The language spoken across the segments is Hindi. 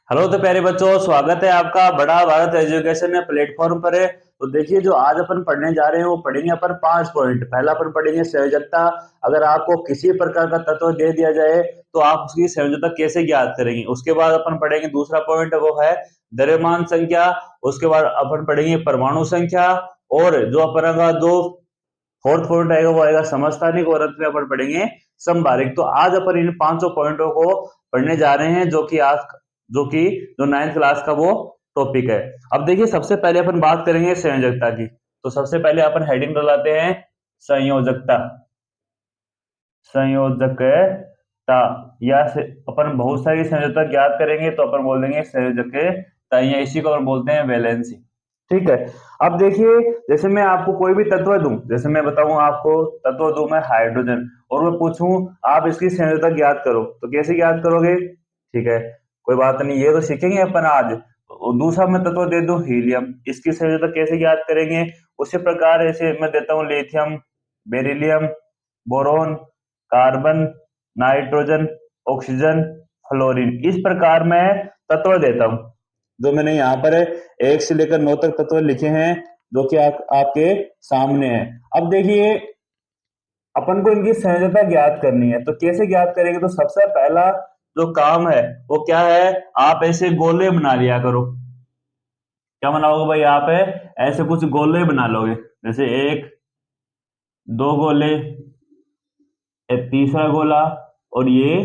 हेलो तो प्यारे बच्चों, स्वागत है आपका बड़ा भारत एजुकेशन प्लेटफॉर्म पर है। तो देखिए, जो आज अपन पढ़ने जा रहे हैं वो पढ़ेंगे अपन 5 पॉइंट। पहला अपन पढ़ेंगे संयोजकता। अगर आपको किसी प्रकार का तत्व दे दिया जाए तो आप उसकी संयोजकता कैसे ज्ञात करेंगे। उसके बाद अपन पढ़ेंगे दूसरा पॉइंट, वो है द्रव्यमान संख्या। उसके बाद अपन पढ़ेंगे परमाणु संख्या। और जो अपन का जो फोर्थ पॉइंट आएगा वो आएगा समस्थानिक। और अंत में अपन पढ़ेंगे संभारिक। तो आज अपन इन पांचों पॉइंटों को पढ़ने जा रहे हैं, जो 9th क्लास का वो टॉपिक है। अब देखिए, सबसे पहले अपन बात करेंगे संयोजकता की। तो सबसे पहले अपन हेडिंग डलाते हैं संयोजकता। संयोजकता अपन बहुत सारी संयोजकता ज्ञात करेंगे तो अपन बोल देंगे संयोजकता, या इसी को अपन बोलते हैं वैलेंसी। ठीक है। अब देखिए, जैसे मैं आपको कोई भी तत्व दूं, जैसे मैं बताऊं आपको तत्व दूं मैं हाइड्रोजन, और मैं पूछूं आप इसकी संयोजकता ज्ञात करो, तो कैसे ज्ञात करोगे? ठीक है, कोई बात नहीं, ये तो सीखेंगे अपन आज। और दूसरा मैं तत्व दे दूं हीलियम, इसकी संयोजकता कैसे ज्ञात करेंगे? उसी प्रकार ऐसे मैं देता हूं lithium, beryllium, boron, carbon, nitrogen, oxygen, fluorine. इस प्रकार मैं तत्व देता हूं, जो मैंने यहाँ पर 1 से लेकर 9 तक तत्व लिखे हैं, जो कि आपके सामने है। अब देखिए, अपन को इनकी संयोजकता ज्ञात करनी है, तो कैसे ज्ञात करेंगे? तो सबसे पहला जो काम है वो क्या है, आप ऐसे गोले बना लिया करो। क्या बनाओगे भाई? आप ऐसे कुछ गोले बना लोगे, जैसे एक, दो गोले, एक तीसरा गोला, और ये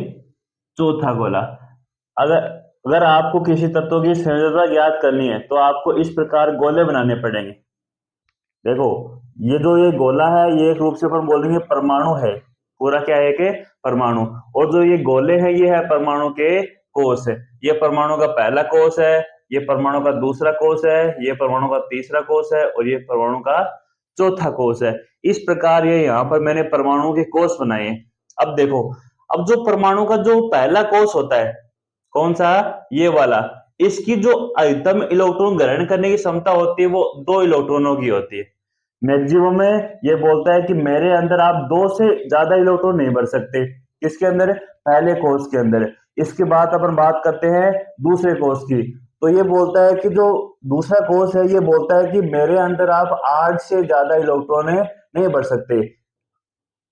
चौथा गोला। अगर अगर आपको किसी तत्व की संयोजकता ज्ञात करनी है तो आपको इस प्रकार गोले बनाने पड़ेंगे। देखो, ये गोला है, ये एक रूप से अपन बोल देंगे परमाणु है। पूरा क्या है कि परमाणु। और जो ये गोले हैं ये है परमाणु के कोष है। ये परमाणु का पहला कोष है, ये परमाणु का दूसरा कोष है, ये परमाणु का तीसरा कोष है, और ये परमाणु का चौथा कोष है। इस प्रकार ये यहाँ पर मैंने परमाणु के कोष बनाए हैं। अब देखो, अब जो परमाणु का जो पहला कोष होता है, कौन सा? ये वाला। इसकी जो अधिकतम इलेक्ट्रॉन ग्रहण करने की क्षमता होती है वो 2 इलेक्ट्रॉनों की होती है। मैक्सिमम में ये बोलता है कि मेरे अंदर आप 2 से ज्यादा इलेक्ट्रॉन नहीं भर सकते। किसके अंदर? पहले कोष के अंदर। इसके बाद अपन बात करते हैं दूसरे कोष की। तो ये बोलता है कि जो दूसरा कोष है ये बोलता है कि मेरे अंदर आप 8 से ज्यादा इलेक्ट्रॉन नहीं भर सकते।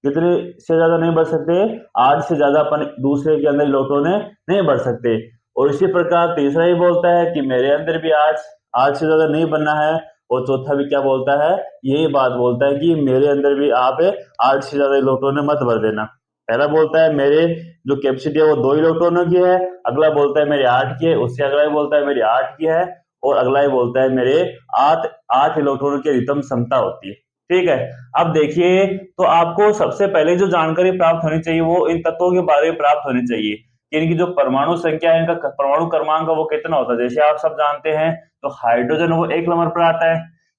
कितने से ज्यादा नहीं बढ़ सकते? 8 से ज्यादा अपन दूसरे के अंदर इलेक्ट्रॉन नहीं बढ़ सकते। और इसी प्रकार तीसरा ही बोलता है कि मेरे अंदर भी आठ आठ से ज्यादा नहीं बनना है। और चौथा भी क्या बोलता है? यही बात बोलता है कि मेरे अंदर भी आप 8 से ज्यादा इलेक्ट्रॉन मत भर देना। पहला बोलता है मेरे जो कैपेसिटी है वो 2 इलेक्ट्रॉनों की है, अगला बोलता है मेरे 8 की है, उससे अगला ही बोलता है मेरी 8 की है, और अगला ही बोलता है मेरे आठ आठ इलेक्ट्रॉनों की अधिकतम क्षमता होती है। ठीक है। अब देखिए, तो आपको सबसे पहले जो जानकारी प्राप्त होनी चाहिए वो इन तत्वों के बारे में प्राप्त होनी चाहिए कि इनकी जो परमाणु संख्या है, इनका परमाणु क्रमांक वो कितना होता है। जैसे आप सब जानते हैं, तो हाइड्रोजन वो 1 नंबर पर आता है,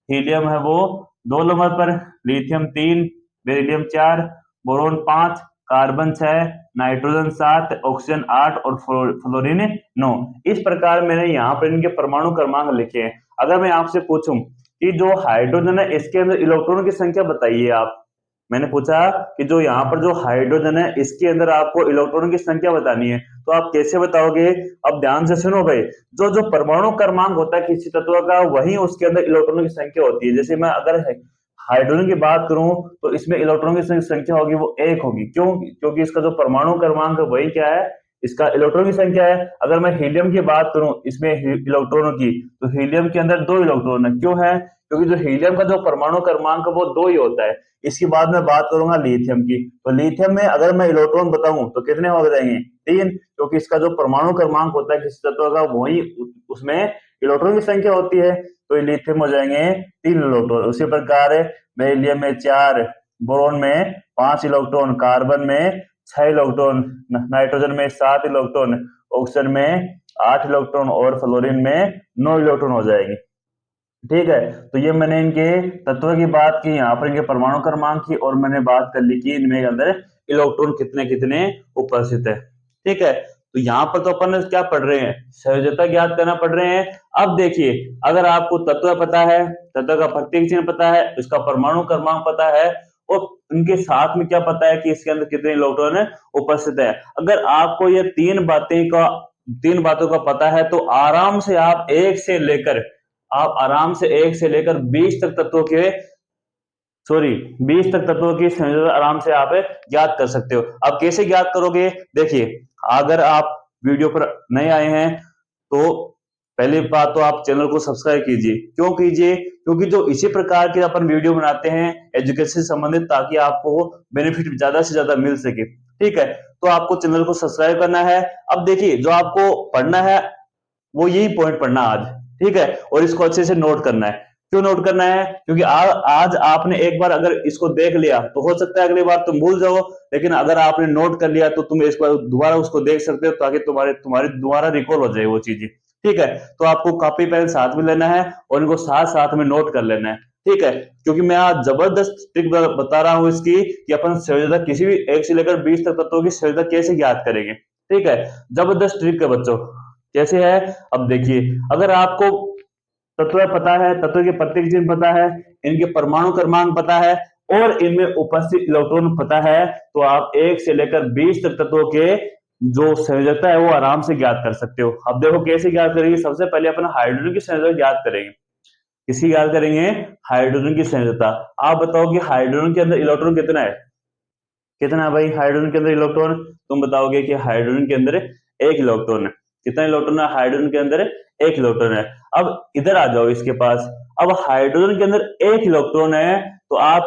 हीलियम है वो 2 नंबर पर, lithium 3, beryllium 4, boron 5, carbon 6, nitrogen 7, oxygen 8 और फ्लोरीन 9। इस प्रकार मैंने यहाँ पर इनके परमाणु क्रमांक लिखे हैं। अगर मैं आपसे पूछूं कि जो हाइड्रोजन है इसके अंदर इलेक्ट्रॉनों की संख्या बताइए आप, मैंने पूछा कि जो यहाँ पर जो हाइड्रोजन है इसके अंदर आपको इलेक्ट्रॉनों की संख्या बतानी है, तो आप कैसे बताओगे? अब ध्यान से सुनो भाई, जो जो परमाणु क्रमांक होता है किसी तत्व का, वही उसके अंदर इलेक्ट्रॉनों की संख्या होती है। जैसे मैं अगर हाइड्रोजन की बात करूं तो इसमें इलेक्ट्रॉनों की संख्या होगी वो 1 होगी। क्यों? क्योंकि इसका जो परमाणु क्रमांक है वही क्या है? इसका इलेक्ट्रॉन की संख्या है। अगर मैं हीलियम की बात करूं इसमें इलेक्ट्रॉनों की, तो हीलियम के अंदर 2 इलेक्ट्रॉन है। क्यों है? क्योंकि जो हीलियम का जो परमाणु क्रमांक है वो 2 ही होता है। इसके बाद में बात करूंगा लिथियम की, तो लिथियम में अगर मैं इलेक्ट्रॉन बताऊं तो कितने हो जाएंगे? 3, क्योंकि इसका जो परमाणु क्रमांक होता है किसी तत्व का वही उसमें इलेक्ट्रॉन की संख्या होती है, तो लिथियम हो जाएंगे 3 इलेक्ट्रॉन। उसी प्रकार बेरिलियम में 4, बोरोन में 5 इलेक्ट्रॉन, कार्बन में 6 इलेक्ट्रॉन, नाइट्रोजन में 7 इलेक्ट्रॉन, ऑक्सीजन में 8 इलेक्ट्रॉन और फ्लोरीन में 9 इलेक्ट्रॉन हो जाएंगे। ठीक है। तो ये मैंने इनके तत्व की बात की, यहाँ पर इनके परमाणु क्रमांक की, और मैंने बात कर ली कि इनमें अंदर इलेक्ट्रॉन कितने कितने उपस्थित है। ठीक है। तो यहाँ पर तो अपन क्या पढ़ रहे हैं? संयोजकता ज्ञात करना पढ़ रहे हैं। अब देखिए, अगर आपको तत्व पता है, तत्व का प्रतीक चिन्ह पता है, इसका परमाणु क्रमांक पता है, और उनके साथ में क्या पता है कि इसके अंदर कितने इलेक्ट्रॉन उपस्थित है, अगर आपको ये 3 बातें का तीन बातों का पता है तो आराम से आप एक से लेकर 20 तक तत्वों के 20 तक तत्वों की संयोजन आराम से आप ज्ञात कर सकते हो। अब कैसे ज्ञात करोगे? देखिए, अगर आप वीडियो पर नए आए हैं तो पहली बात तो आप चैनल को सब्सक्राइब कीजिए। क्यों कीजिए? क्योंकि जो इसी प्रकार के अपन वीडियो बनाते हैं एजुकेशन से संबंधित, ताकि आपको बेनिफिट ज्यादा से ज्यादा मिल सके। ठीक है, तो आपको चैनल को सब्सक्राइब करना है। अब देखिए, जो आपको पढ़ना है वो यही पॉइंट पढ़ना आज, ठीक है, और इसको अच्छे से नोट करना है। क्यों नोट करना है? क्योंकि आज आपने एक बार अगर इसको देख लिया तो हो सकता है अगली बार तुम भूल जाओ, लेकिन अगर आपने नोट कर लिया तो तुम इस बार दोबारा उसको देख सकते हो, ताकि तुम्हारे तुम्हारी दोबारा रिकॉल हो जाए वो चीजें। ठीक है, तो आपको कॉपी पेन साथ में लेना है और इनको साथ साथ में नोट कर लेना है। ठीक है, क्योंकि मैं आज जबरदस्त ट्रिक बता रहा हूं इसकी, कि अपन संयोजकता किसी भी 1 से लेकर 20 तक तत्वों की संयोजकता कैसे ज्ञात करेंगे। ठीक है, जबरदस्त ट्रिक है बच्चों। कैसे है? अब देखिए, अगर आपको तत्व पता है, तत्व के प्रत्येक चिन्ह पता है, इनके परमाणु क्रमांक पता है और इनमें उपस्थित इलेक्ट्रॉन पता है, तो आप 1 से लेकर 20 तक तत्वों के जो संयोजकता है वो आराम से ज्ञात कर सकते हो। अब देखो कैसे ज्ञात करेंगे। सबसे पहले अपन हाइड्रोजन की संयोजकता ज्ञात करेंगे। किसकी ज्ञात करेंगे? हाइड्रोजन की संयोजकता। आप बताओ कि हाइड्रोजन के अंदर इलेक्ट्रॉन कितना है? कितना है भाई हाइड्रोजन के अंदर इलेक्ट्रॉन? तुम बताओगे कि हाइड्रोजन के अंदर एक इलेक्ट्रॉन है। कितना इलेक्ट्रॉन है हाइड्रोजन के अंदर? एक इलेक्ट्रॉन है। अब इधर आ जाओ इसके पास। अब हाइड्रोजन के अंदर एक इलेक्ट्रॉन है, तो आप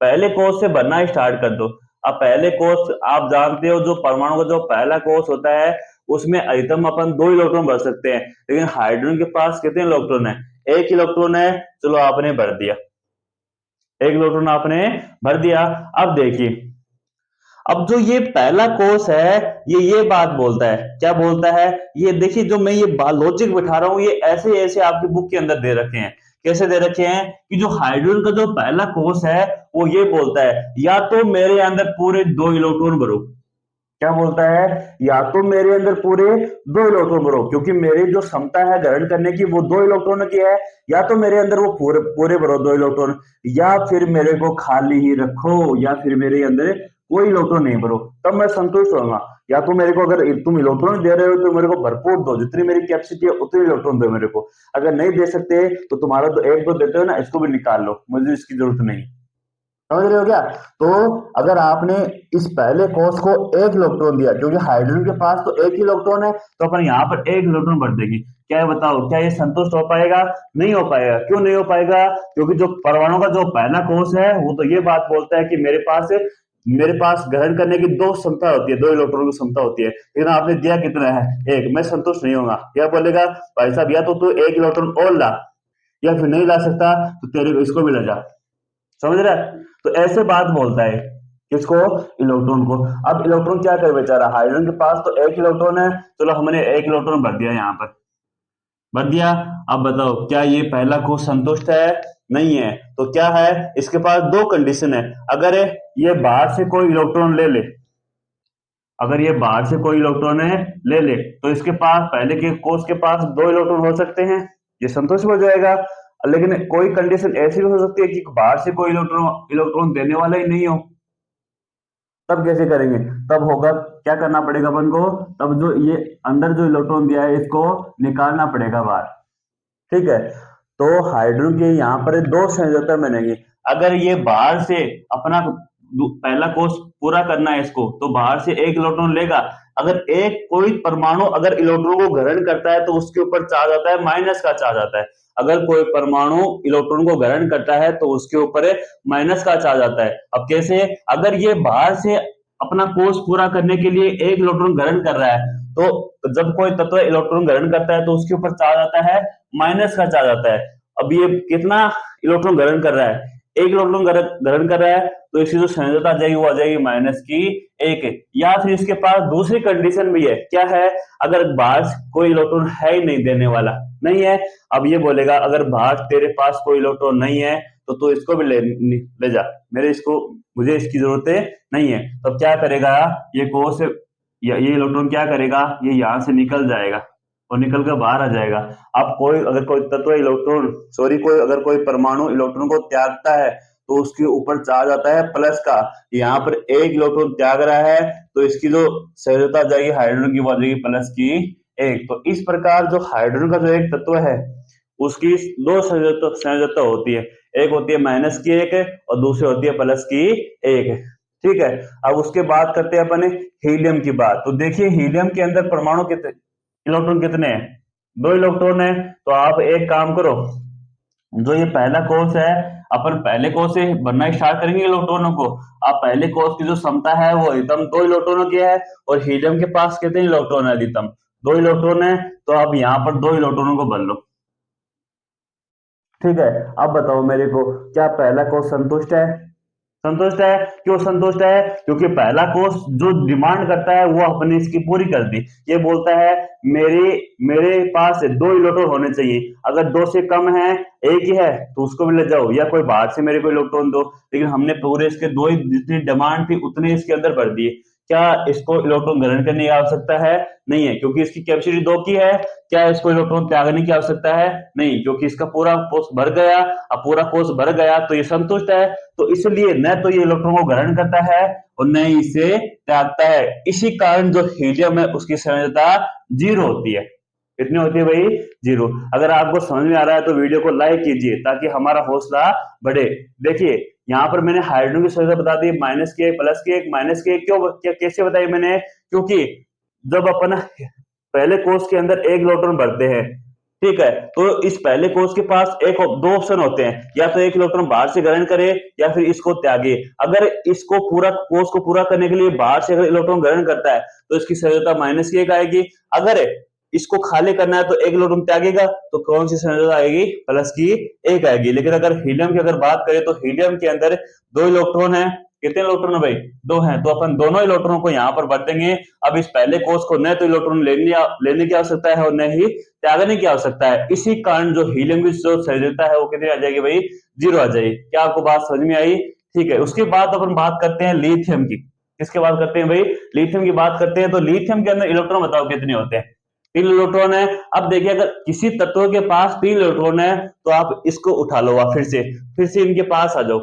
पहले कोष से भरना स्टार्ट कर दो। अब पहले कोष आप जानते हो, जो परमाणु का जो पहला कोष होता है उसमें अधिकतम अपन 2 इलेक्ट्रॉन भर सकते हैं, लेकिन हाइड्रोजन के पास कितने इलेक्ट्रॉन है? एक इलेक्ट्रॉन है। चलो आपने भर दिया, एक इलेक्ट्रॉन आपने भर दिया। अब देखिए, अब जो ये पहला कोर्स है ये बात बोलता है। क्या बोलता है? ये देखिए, जो मैं ये लॉजिक बिठा रहा हूं ये ऐसे ऐसे आपकी बुक के अंदर दे रखे हैं। कैसे दे रखे हैं? कि जो हाइड्रोजन का जो पहला कोर्स है वो ये बोलता है, या तो मेरे अंदर पूरे 2 इलेक्ट्रॉन भरो। क्या बोलता है? या तो मेरे अंदर पूरे 2 इलेक्ट्रॉन भरो, क्योंकि मेरी जो क्षमता है ग्रहण करने की वो 2 इलेक्ट्रॉन की है। या तो मेरे अंदर वो पूरे पूरे भरो 2 इलेक्ट्रॉन, या फिर मेरे को खाली ही रखो, या फिर मेरे अंदर कोई इलेक्ट्रॉन नहीं भरो, तब मैं संतुष्ट होऊंगा। या तो मेरे को, अगर तुम इलेक्ट्रॉन दे रहे हो तो मेरे को भरपूर दो, जितनी मेरी कैपेसिटी है उतने इलेक्ट्रॉन दो मेरे को। अगर नहीं दे सकते तो तुम्हारा तो एक दो देते हो ना, इसको भी निकाल लो, मुझे इसकी जरूरत नहीं। समझ रहे हो क्या? तो अगर आपने इस पहले कोष को एक इलेक्ट्रॉन दिया, क्योंकि हाइड्रोजन के पास तो एक ही इलेक्ट्रॉन है, तो अपन यहाँ पर एक इलेक्ट्रॉन भर देगी। क्या है बताओ, क्या ये संतुष्ट हो पाएगा? नहीं हो पाएगा। क्यों नहीं हो पाएगा? क्योंकि जो परमाणु का जो पहला कोष है वो तो ये बात बोलता है कि मेरे पास ग्रहण करने की 2 क्षमता होती है, 2 इलेक्ट्रॉन की क्षमता होती है, लेकिन आपने दिया कितना है? एक। मैं संतुष्ट नहीं होगा। क्या बोलेगा? भाई साहब, या तो तू एक इलेक्ट्रॉन और ला, या फिर नहीं ला सकता तो तेरे को इसको भी ले जा। समझ रहा है? तो ऐसे बात बोलता है। किसको? इलेक्ट्रॉन को। अब इलेक्ट्रॉन क्या करे बेचारा, हाइड्रोजन के पास तो एक इलेक्ट्रॉन है, चलो हमने एक इलेक्ट्रॉन भर दिया, यहाँ पर भर दिया। अब बताओ, क्या ये पहला कोष संतुष्ट है? नहीं है। तो क्या है, इसके पास 2 कंडीशन है। अगर ये बाहर से कोई इलेक्ट्रॉन ले ले, अगर ये बाहर से कोई इलेक्ट्रॉन है ले ले, तो इसके पास पहले के कोष के पास 2 इलेक्ट्रॉन हो सकते हैं, ये संतुष्ट हो जाएगा। लेकिन कोई कंडीशन ऐसी भी हो सकती है कि बाहर से कोई इलेक्ट्रॉन इलेक्ट्रॉन देने वाला ही नहीं हो। तब कैसे करेंगे? तब होगा, क्या करना पड़ेगा अपन को? तब जो ये अंदर जो इलेक्ट्रॉन दिया है इसको निकालना पड़ेगा बाहर। ठीक है, तो हाइड्रोजन के यहाँ पर 2 संयोजकता बनेगी। अगर ये बाहर से अपना पहला कोष पूरा करना है इसको, तो बाहर से एक इलेक्ट्रॉन लेगा। अगर एक कोई परमाणु अगर इलेक्ट्रॉन को ग्रहण करता है तो उसके ऊपर चार्ज आता है, माइनस का चार्ज आता है। अगर कोई परमाणु इलेक्ट्रॉन को ग्रहण करता है तो उसके ऊपर माइनस का चार्ज आता है। अब कैसे? अगर ये बाहर से अपना कोर्स पूरा करने के लिए एक इलेक्ट्रॉन ग्रहण कर रहा है, तो जब कोई तत्व इलेक्ट्रॉन ग्रहण करता है तो उसके ऊपर चार्ज आता है, माइनस का चार्ज आता है। अब ये कितना इलेक्ट्रॉन ग्रहण कर रहा है? एक इलेक्ट्रॉन ग्रहण कर रहा है, तो इसकी जो संयोजकता आ जाएगी वो आ जाएगी माइनस की 1। या फिर इसके पास दूसरी कंडीशन भी है। क्या है? अगर बाहर कोई इलेक्ट्रॉन है ही नहीं देने वाला, नहीं है। अब ये बोलेगा, अगर बाहर तेरे पास कोई इलेक्ट्रॉन नहीं है तो तू इसको भी ले जा, मुझे इसकी जरूरत नहीं है। तो क्या करेगा ये कोष, ये इलेक्ट्रॉन क्या करेगा, ये यहां से निकल जाएगा और निकल कर बाहर आ जाएगा। अब अगर कोई तत्व इलेक्ट्रॉन अगर कोई परमाणु इलेक्ट्रॉन को त्यागता है तो उसके ऊपर चार्ज आता है प्लस का। यहाँ पर एक इलेक्ट्रॉन त्याग रहा है तो इसकी जो संयोजकता आ जाएगी हाइड्रोजन की, वो आ जाएगी प्लस की एक। तो इस प्रकार जो हाइड्रोजन का जो एक तत्व है उसकी दो संयोजकता होती है, एक होती है माइनस की एक और दूसरी होती है प्लस की एक। ठीक है, अब उसके बाद करते हैं अपन हीलियम की बात। तो देखिए हीलियम के अंदर परमाणु कितने, इलेक्ट्रॉन कितने हैं, 2 इलेक्ट्रॉन है। तो आप एक काम करो, जो ये पहला कोष है अपन पहले कोष से बनना स्टार्ट करेंगे इलेक्ट्रॉनों को। आप पहले कोष की जो क्षमता है वो अधिकतम 2 इलेक्ट्रॉनों की है और हीलियम के पास कितने इलेक्ट्रॉन है, अधिकतम 2 इलेक्ट्रॉन है। तो आप यहाँ पर 2 इलेक्ट्रॉनों को भर लो। ठीक है, अब बताओ मेरे को, क्या पहला कोष संतुष्ट है? संतुष्ट है। क्यों संतुष्ट है? क्योंकि पहला कोष जो डिमांड करता है वो अपने इसकी पूरी कर दी। ये बोलता है मेरे मेरे पास 2 इलेक्ट्रॉन होने चाहिए, अगर 2 से कम है, एक ही है तो उसको भी ले जाओ या कोई बाहर से मेरे को इलेक्ट्रॉन दो। लेकिन हमने पूरे इसके 2 ही, जितनी डिमांड थी उतने इसके अंदर भर दिए। क्या इसको इलेक्ट्रॉन ग्रहण करने की आवश्यकता है? नहीं है, क्योंकि इसकी कैपेसिटी 2 की है। क्या इसको इलेक्ट्रॉन त्यागने की आवश्यकता है? नहीं, क्योंकि इसका पूरा कोष भर गया। अब पूरा कोष भर गया तो ये संतुष्ट है। तो इसलिए न तो ये इलेक्ट्रॉन को ग्रहण करता है और न ही इसे त्यागता है। इसी कारण जो हीलियम है उसकी संयोजकता 0 होती है। कितनी होती है भाई? 0। अगर आपको समझ में आ रहा है तो वीडियो को लाइक कीजिए ताकि हमारा हौसला बढ़े। देखिए यहाँ पर मैंने हाइड्रोजन की संयोजकता बता दी, माइनस की एक, प्लस की एक, माइनस की एक। क्यों, कैसे बताई मैंने? क्योंकि जब अपन पहले कोष के अंदर एक इलेक्ट्रॉन भरते हैं, ठीक है, तो इस पहले कोष के पास दो ऑप्शन होते हैं, या तो एक इलेक्ट्रॉन बाहर से ग्रहण करे या फिर इसको त्यागे। अगर इसको पूरा कोष को पूरा करने के लिए बाहर से अगर इलेक्ट्रॉन ग्रहण करता है तो इसकी संयोजकता माइनस की एक आएगी। अगर इसको खाली करना है तो एक इलेक्ट्रॉन त्यागेगा तो कौन सी संयोजकता आएगी? प्लस की एक आएगी। लेकिन अगर हीलियम की अगर बात करें तो हीलियम के अंदर 2 इलेक्ट्रॉन है। कितने इलेक्ट्रॉन है भाई? 2 हैं। तो अपन दोनों इलेक्ट्रॉनों को यहाँ पर भर देंगे। अब इस पहले कोष को न तो इलेक्ट्रॉन लेने की आवश्यकता है और न ही त्यागने की आवश्यकता है। इसी कारण जो हीलियम की जो संयोजकता है वो कितनी आ जाएगी भाई? 0 आ जाएगी। क्या आपको बात समझ में आई? ठीक है, उसके बाद अपन बात करते हैं लिथियम की। किसके बात करते हैं भाई? लिथियम की बात करते हैं। तो लिथियम के अंदर इलेक्ट्रॉन बताओ कितने होते हैं? 3 इलेक्ट्रॉन है। अब देखिए अगर किसी तत्व के पास 3 इलेक्ट्रॉन है तो आप इसको उठा लो, आप फिर से इनके पास आ जाओ,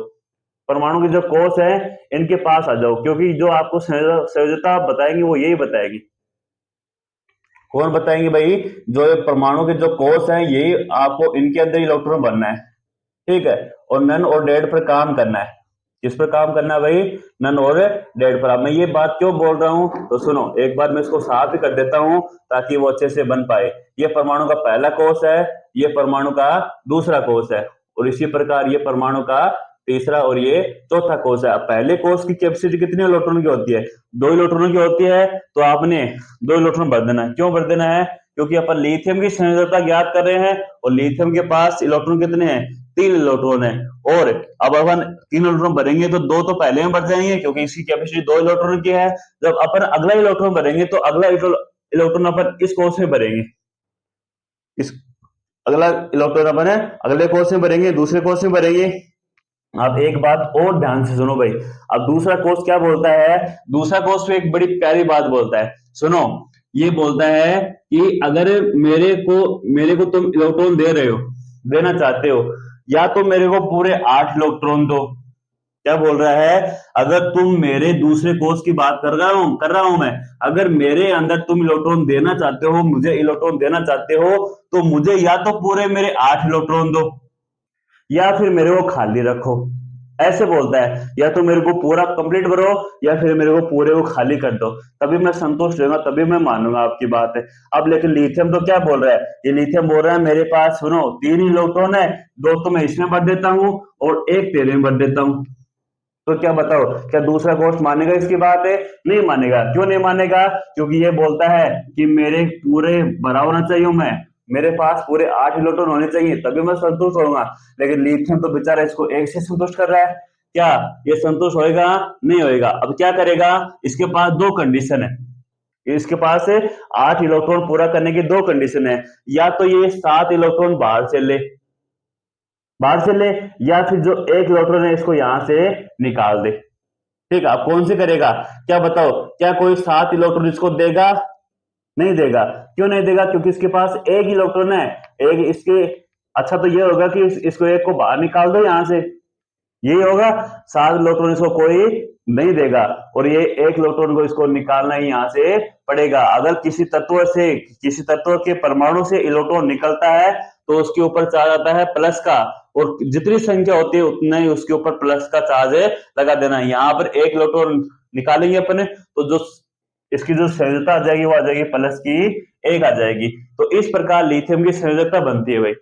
परमाणु के जो कोष है इनके पास आ जाओ, क्योंकि जो आपको संयोजकता बताएंगे वो यही बताएगी। कौन बताएंगे भाई? जो परमाणु के जो कोष हैं यही आपको इनके अंदर इलेक्ट्रॉन बनना है। ठीक है, और नन और डेड पर काम करना है। किस पर काम करना है भाई? नन और डेड पर। अब मैं ये बात क्यों बोल रहा हूं तो सुनो, एक बार मैं इसको साफ ही कर देता हूं ताकि वो अच्छे से बन पाए। ये परमाणु का पहला कोष है, ये परमाणु का दूसरा कोष है, और इसी प्रकार ये परमाणु का तीसरा और ये चौथा कोष है। पहले कोष की कैपेसिटी कितने इलेक्ट्रॉन की होती है? 2 इलेक्ट्रॉनों की होती है। तो आपने 2 इलेक्ट्रॉन भर देना है। क्यों भर देना है? क्योंकि अपन लिथियम की संयोजकता ज्ञात कर रहे हैं और लिथियम के पास इलेक्ट्रॉन कितने हैं? 3 इलेक्ट्रॉन है। और अब अपन 3 इलेक्ट्रॉन भरेंगे तो 2 तो पहले में भर जाएंगे क्योंकि इसकी कैपेसिटी 2 इलेक्ट्रॉन की है। जब अपन अगला इलेक्ट्रॉन भरेंगे तो अगला इलेक्ट्रॉन अपन इस कोष में भरेंगे, इस अगला इलेक्ट्रॉन अपन अगले कोष में भरेंगे, दूसरे कोष में भरेंगे। आप एक बात और ध्यान से सुनो भाई। अब दूसरा कोष क्या बोलता है? दूसरा कोष एक बड़ी प्यारी बात बोलता है, सुनो। ये बोलता है कि अगर मेरे को तुम इलेक्ट्रॉन दे रहे हो, देना चाहते हो, या तो मेरे को पूरे 8 इलेक्ट्रॉन दो। क्या बोल रहा है? अगर तुम मेरे दूसरे कोष की बात कर रहा हूं मैं, अगर मेरे अंदर तुम इलेक्ट्रॉन देना चाहते हो, मुझे इलेक्ट्रॉन देना चाहते हो, तो मुझे या तो पूरे मेरे 8 इलेक्ट्रॉन दो या फिर मेरे को खाली रखो। ऐसे बोलता है, या तो मेरे को पूरा कंप्लीट भरो या फिर मेरे को पूरे को खाली कर दो, तभी मैं संतुष्ट रहूंगा, तभी मैं मानूंगा आपकी बात है। अब लेकिन लिथियम तो क्या बोल रहा है? ये लिथियम बोल रहा है मेरे पास सुनो 3 ही इलेक्ट्रॉन है, 2 तो मैं इसमें भर देता हूं और 1 तेरे में भर देता हूं। तो क्या बताओ, क्या दूसरा कोष मानेगा इसकी बात है? नहीं मानेगा। क्यों नहीं मानेगा? क्योंकि ये बोलता है कि मेरे पूरे भरा होना चाहिए, मैं मेरे पास पूरे 8 इलेक्ट्रॉन होने चाहिए तभी मैं संतुष्ट होऊंगा। लेकिन लिथियम तो बेचारा इसको 1 से संतुष्ट कर रहा है। क्या ये संतुष्ट होएगा? नहीं होएगा। अब क्या करेगा? इसके पास 2 कंडीशन है। इसके पास 8 इलेक्ट्रॉन पूरा करने की 2 कंडीशन है। या तो ये 7 इलेक्ट्रॉन बाहर से ले, या फिर जो 1 इलेक्ट्रॉन है इसको यहां से निकाल दे। ठीक है, अब कौन से करेगा? क्या बताओ, क्या कोई 7 इलेक्ट्रॉन इसको देगा? नहीं देगा। क्यों नहीं देगा? क्योंकि इसके पास 1 इलेक्ट्रॉन है। एक इसके अच्छा तो ये होगा कि इसको 1 को बाहर निकाल दो यहां से, यही होगा। 7 इलेक्ट्रॉन इसको कोई नहीं देगा और ये एक इलेक्ट्रॉन को इसको निकालना ही यहाँ से पड़ेगा। अगर किसी तत्व के परमाणु से इलेक्ट्रॉन निकलता है तो उसके ऊपर चार्ज आता है प्लस का, और जितनी संख्या होती है उतना ही उसके ऊपर प्लस का चार्ज लगा देना है। यहाँ पर एक इलेक्ट्रॉन निकालेंगे अपने तो जो इसकी जो संयोजकता आ जाएगी वो आ जाएगी प्लस की एक आ जाएगी। तो इस प्रकार लिथियम की संयोजकता बनती है भाई।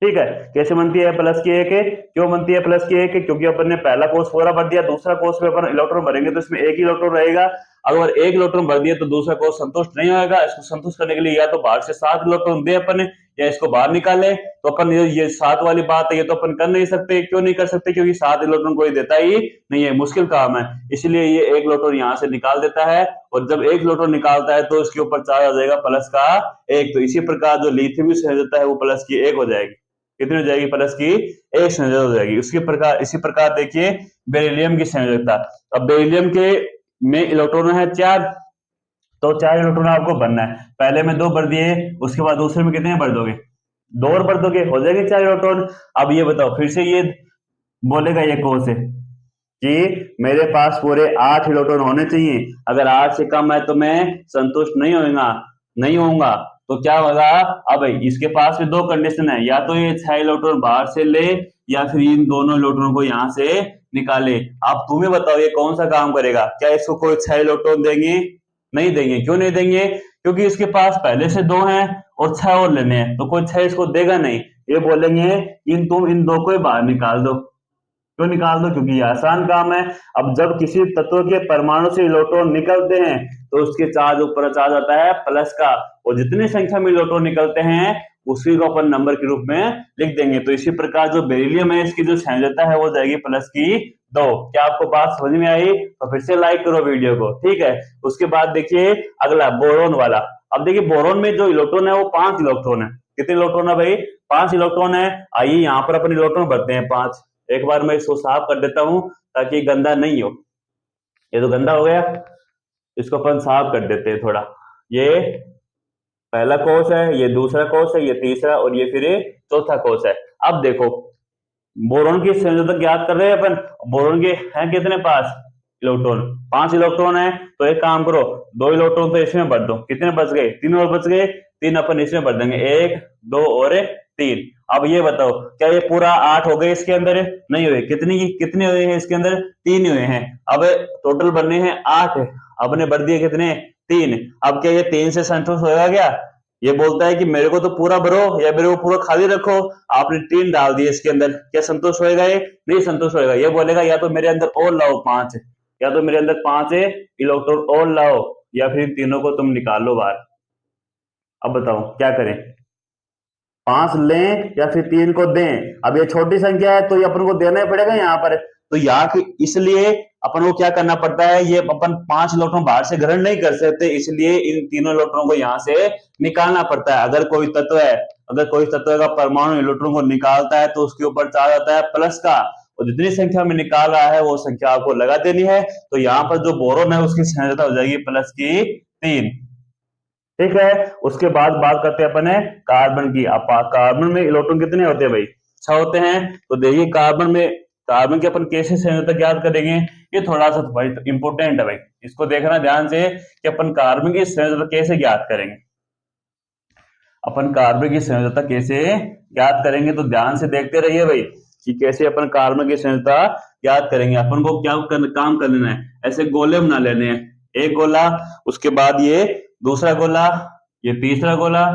ठीक है, कैसे बनती है प्लस की एक है, क्यों बनती है प्लस की एक है, क्योंकि अपन ने पहला कोर्स पूरा भर दिया, दूसरा कोर्स में अपन इलेक्ट्रॉन भरेंगे तो इसमें एक ही इलेक्ट्रॉन रहेगा। अगर एक इलेक्ट्रॉन भर दिया तो दूसरा कोर्स संतुष्ट नहीं होगा। इसको संतुष्ट करने के लिए या तो बाहर से 7 इलेक्ट्रॉन दे अपन या इसको बाहर निकाले। तो अपन ये 7 वाली बात है ये तो अपन कर नहीं सकते। क्यों नहीं कर सकते? क्योंकि 7 इलेक्ट्रॉन कोई देता ही नहीं है, मुश्किल काम है, इसलिए ये एक इलेक्ट्रॉन यहाँ से निकाल देता है। और जब एक इलेक्ट्रॉन निकालता है तो इसके ऊपर चार्ज आ जाएगा प्लस का एक। तो इसी प्रकार जो लिथियम की संयोजकता है वो प्लस की एक हो जाएगी। कितनी हो जाएगी? प्लस की एक संयोजकता हो जाएगी। इसी प्रकार देखिए बेरिलियम की संयोजकता। अब बेरिलियम के में इलेक्ट्रॉन है 4, तो 4 इलेक्ट्रॉन आपको भरना है। पहले में 2 भर दिए, उसके बाद दूसरे में कितने भर दोगे? 2 और भर दोगे, हो जाएंगे 4 इलेक्ट्रॉन। अब ये बताओ, फिर से ये बोलेगा ये कौन से कि मेरे पास पूरे 8 इलेक्ट्रॉन होने चाहिए, अगर 8 से कम है तो मैं संतुष्ट नहीं होऊंगा। तो क्या होगा? अब इसके पास में 2 कंडीशन है, या तो ये 6 इलेक्ट्रॉन बाहर से ले या फिर इन दोनों इलेक्ट्रॉन को यहाँ से निकाले। अब तुम्हें बताओ ये कौन सा काम करेगा? क्या इसको कोई 6 इलेक्ट्रॉन देंगे? नहीं देंगे। क्यों नहीं देंगे? क्योंकि इसके पास पहले से 2 हैं और 6 और लेने हैं, तो कोई 6 इसको देगा नहीं। ये बोलेंगे तुम इन 2 को ही बाहर निकाल दो। क्यों निकाल दो? क्योंकि ये आसान काम है। अब जब किसी तत्व के परमाणु से इलेक्ट्रॉन निकलते हैं तो उसके चार्ज ऊपर चार्ज आता है प्लस का, और जितनी संख्या में इलेक्ट्रॉन निकलते हैं उसी को अपन नंबर के रूप में लिख देंगे। तो इसी प्रकार जो बेरिलियम है इसकी जो संयोजकता है वो जाएगी प्लस की 2। क्या आपको बात समझ में आई? तो फिर से लाइक करो वीडियो को। ठीक है, उसके बाद देखिए अगला बोरोन वाला। अब देखिए बोरोन में जो इलेक्ट्रॉन है वो 5 इलेक्ट्रॉन है। कितने इलेक्ट्रॉन है भाई? 5 इलेक्ट्रॉन है। आइए यहाँ पर अपन इलेक्ट्रॉन भरते हैं 5। एक बार मैं इसको साफ कर देता हूं ताकि गंदा नहीं हो। ये तो गंदा हो गया, इसको अपन साफ कर देते हैं थोड़ा। ये पहला कोष है, ये दूसरा कोष है, ये तीसरा और ये फिर चौथा कोष है। अब देखो बोरोन की संयोजकता ज्ञात कर रहे हैं अपन। बोरोन के हैं कितने पास इलेक्ट्रॉन? 5 इलेक्ट्रॉन है। तो एक काम करो, 2 इलेक्ट्रॉन तो इसमें भर दो। कितने बच गए? 3 और बच गए। 3 अपन इसमें भर देंगे, 1 2 और 3। अब ये बताओ क्या ये पूरा 8 हो गए इसके अंदर? नहीं हुए। कितने हुए हैं इसके अंदर? 3 हुए हैं। अब टोटल बनने हैं 8, अपने भर दिए कितने? 3। अब क्या ये 3 से संतुष्ट होगा क्या? ये बोलता है कि मेरे को तो पूरा भरो या मेरे को पूरा खाली रखो। आपने 3 डाल दिए इसके अंदर, क्या संतुष्ट होएगा? ये नहीं संतुष्ट होएगा। ये बोलेगा या तो मेरे अंदर और लाओ 5, या तो मेरे अंदर 5 इलेक्ट्रॉन और लाओ, या फिर तीनों को तुम निकाल लो बाहर। अब बताओ क्या करें? 5 लें या फिर 3 को दें? अब ये छोटी संख्या है तो ये अपन को देना ही पड़ेगा यहाँ पर। तो यहाँ की इसलिए अपन को क्या करना पड़ता है, ये अपन 5 इलेक्ट्रॉन बाहर से ग्रहण नहीं कर सकते, इसलिए इन तीनों इलेक्ट्रॉन को यहाँ से निकालना पड़ता है। अगर कोई तत्व का परमाणु इलेक्ट्रॉन को निकालता है तो उसके ऊपर चार्ज आता है प्लस का, और जितनी संख्या में निकाल रहा है वो संख्या आपको लगा देनी है। तो यहाँ पर जो बोरोन है उसकी संयोजकता हो जाएगी प्लस की 3। ठीक है, उसके बाद बात करते हैं अपन कार्बन की। अब कार्बन में इलेक्ट्रॉन कितने होते हैं भाई? 6 होते हैं। तो देखिए कार्बन के अपन कैसे संयोजकता ज्ञात करेंगे, ये थोड़ा सा भाई इंपोर्टेंट है भाई, इसको देखना ध्यान से कि अपन कार्बन की संयोजकता कैसे ज्ञात करेंगे। अपन कार्बन की संयोजकता कैसे ज्ञात करेंगे तो ध्यान से देखते रहिए भाई कि कैसे अपन कार्बन की संयोजकता ज्ञात करेंगे। अपन को क्या काम कर लेना है, ऐसे गोले बना लेने हैं। एक गोला, उसके बाद ये दूसरा गोला, ये तीसरा गोला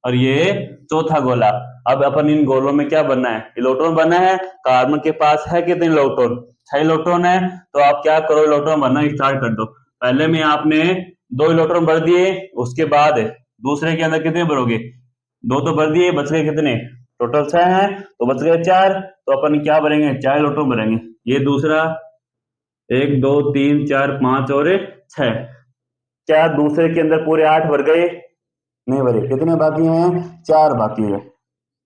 और ये चौथा गोला। अब अपन इन गोलों में क्या बनना है? इलेक्ट्रॉन बनना है। कार्बन के पास है कितने इलेक्ट्रॉन? 6 इलेक्ट्रॉन है। तो आप क्या करो, इलेक्ट्रॉन भरना स्टार्ट कर दो। पहले में आपने 2 इलेक्ट्रॉन भर दिए, उसके बाद दूसरे के अंदर कितने भरोगे? 2 तो भर दिए, बच गए कितने? टोटल 6 है तो बच गए 4। तो अपन क्या भरेंगे? 4 इलेक्ट्रॉन भरेंगे। ये दूसरा 1 2 3 4 5 और 6। क्या दूसरे के अंदर पूरे 8 भर गए? नहीं भरे। कितने बाकी हैं? 4 बाकी है।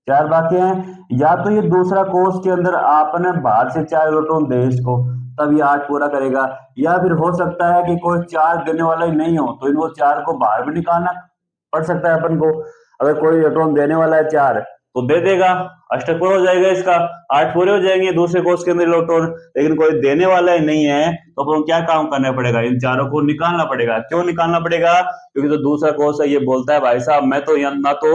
4 बाकी हैं। या तो ये दूसरा कोष के अंदर आपने बाहर से 4 इलेक्ट्रॉन दे इसको, तब ये 8 पूरा करेगा। या फिर हो सकता है कि कोई 4 देने वाला ही नहीं हो तो इनको 4 को बाहर भी निकालना पड़ सकता है अपन को। अगर कोई इलेक्ट्रॉन देने वाला है 4 तो दे देगा, अष्टक पूरा हो जाएगा इसका, 8 पूरे हो जाएंगे दूसरे कोष के अंदर इलेक्ट्रॉन। लेकिन कोई देने वाला ही नहीं है तो अपन क्या काम करना पड़ेगा, इन चारों को निकालना पड़ेगा। क्यों निकालना पड़ेगा, क्योंकि जो दूसरा कोष है ये बोलता है भाई साहब मैं तो ना तो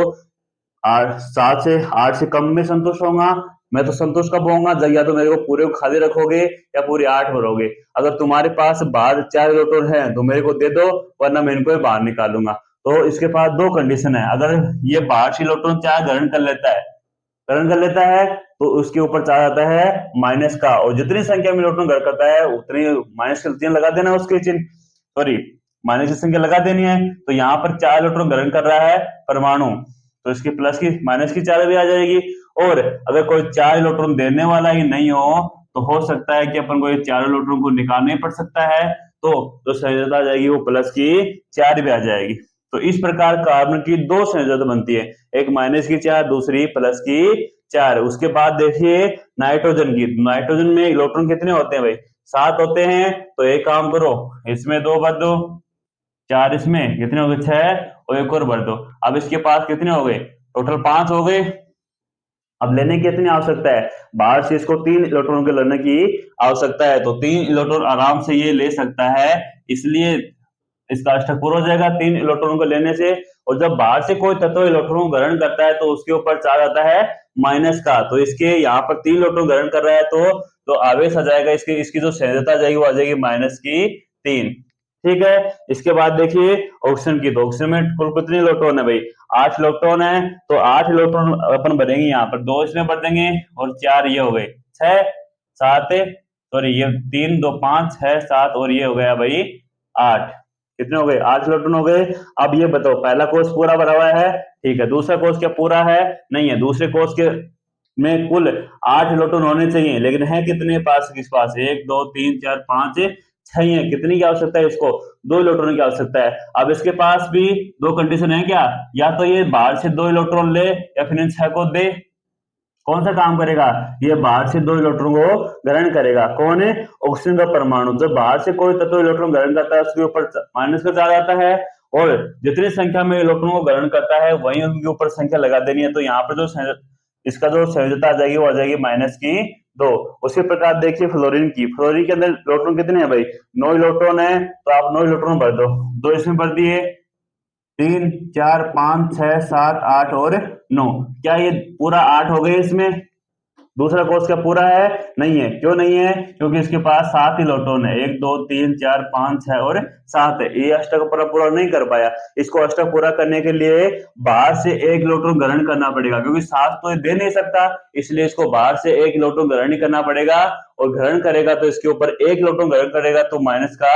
8 से कम में संतुष्ट होगा, मैं तो संतुष्ट कब होऊंगा जब या तो मेरे को पूरे को खाली रखोगे या पूरे 8 भरोगे। अगर तुम्हारे पास बाहर 4 इलेक्ट्रॉन है तो मेरे को दे दो, वरना मैं इनको बाहर निकालूंगा। तो इसके पास दो कंडीशन है, अगर ये बाहर से इलेक्ट्रॉन चार्ज ग्रहण कर लेता है तो उसके ऊपर चार्ज आता है माइनस का, और जितनी संख्या में इलेक्ट्रॉन ग्रहण करता है उतनी माइनस का चिन्ह लगा देना, उसके चिन्ह सॉरी माइनस की संख्या लगा देनी है। तो यहाँ पर 4 इलेक्ट्रॉन ग्रहण कर रहा है परमाणु, तो इसकी प्लस की माइनस की चार्ज भी आ जाएगी। और अगर कोई 4 इलेक्ट्रॉन देने वाला ही नहीं हो तो हो सकता है कि अपन को ये 4 इलेक्ट्रॉन को निकालना ही पड़ सकता है, तो जो संयोजकता आ जाएगी वो प्लस की 4 भी आ जाएगी। तो इस प्रकार कार्बन की दो संयोजकता बनती है, एक माइनस की 4 दूसरी प्लस की 4। उसके बाद देखिए नाइट्रोजन की, नाइट्रोजन में इलेक्ट्रॉन कितने होते हैं भाई, 7 होते हैं। तो एक काम करो, इसमें 2 भर दो, 4 इसमें, कितने हो गए 6, और एक और भर दो। अब इसके पास कितने हो गए, टोटल 5 हो गए। अब लेने की कितनी आवश्यकता है, बाहर से इसको 3 इलेक्ट्रॉन के लेने की आवश्यकता है, तो 3 इलेक्ट्रॉन आराम से ये ले सकता है, इसलिए इसका अष्टक पूरा हो जाएगा 3 इलेक्ट्रॉन को लेने से। और जब बाहर से कोई तत्व इलेक्ट्रॉन ग्रहण करता है तो उसके ऊपर चार्ज आता है माइनस का, तो इसके यहाँ पर 3 इलेक्ट्रॉन ग्रहण कर रहा है तो आवेश आ जाएगा, इसकी जो संयोजकता आ जाएगी वो आ जाएगी माइनस की 3। ठीक है, इसके बाद देखिए ऑक्सीजन की, तो ऑक्सीजन में कुल कितने इलेक्ट्रॉन है भाई, 8 इलेक्ट्रॉन है। तो 8 इलेक्ट्रॉन अपन भरेंगे, यहाँ पर 2 इसमें भर देंगे और 4 ये हो गए 6 7, सॉरी ये 3 2 5 6 7 और ये हो गया भाई 8। कितने हो गए, 8 इलेक्ट्रॉन हो गए। अब ये बताओ पहला कोष पूरा भरा हुआ है, ठीक है, दूसरा कोष क्या पूरा है, नहीं है। दूसरे कोष के में कुल 8 इलेक्ट्रॉन होने चाहिए, लेकिन है कितने पास, किस पास 1 2 3 4 5 6 है। कितनी की आवश्यकता है इसको, 2 इलेक्ट्रॉन की आवश्यकता है। अब इसके पास भी दो कंडीशन है क्या, या तो ये बाहर से 2 इलेक्ट्रॉन ले या फिर इन 6 को दे। कौन सा काम करेगा, ये बाहर से 2 इलेक्ट्रॉन को ग्रहण करेगा। कौन है, ऑक्सीजन का परमाणु। जब बाहर से कोई तत्व इलेक्ट्रॉन ग्रहण करता है उसके ऊपर माइनस का चार्ज आता है, और जितनी संख्या में इलेक्ट्रॉन को ग्रहण करता है वही उनके ऊपर संख्या लगा देनी है। तो यहाँ पर जो इसका जो संयोजकता आ जाएगी वो आ जाएगी माइनस की 2। उसी प्रकार देखिए फ्लोरीन की, फ्लोरीन के अंदर इलेक्ट्रॉन कितने हैं भाई, 9 इलेक्ट्रॉन है, तो आप 9 इलेक्ट्रॉन भर दो, 2 इसमें भर दिए, 3 4 5 6 7 8 और 9। क्या ये पूरा 8 हो गए इसमें, दूसरा कोष क्या पूरा है, नहीं है। क्यों नहीं है, क्योंकि इसके पास 7 इलेक्ट्रॉन है, 1 2 3 4 5 6 और 7 है। ये अष्टक पूरा नहीं कर पाया। इसको अष्टक पूरा करने के लिए बाहर से 1 इलेक्ट्रॉन ग्रहण करना पड़ेगा, क्योंकि 7 तो दे नहीं सकता, इसलिए इसको बाहर से 1 इलेक्ट्रॉन ग्रहण ही करना पड़ेगा। और ग्रहण करेगा तो इसके ऊपर 1 इलेक्ट्रॉन ग्रहण करेगा तो माइनस का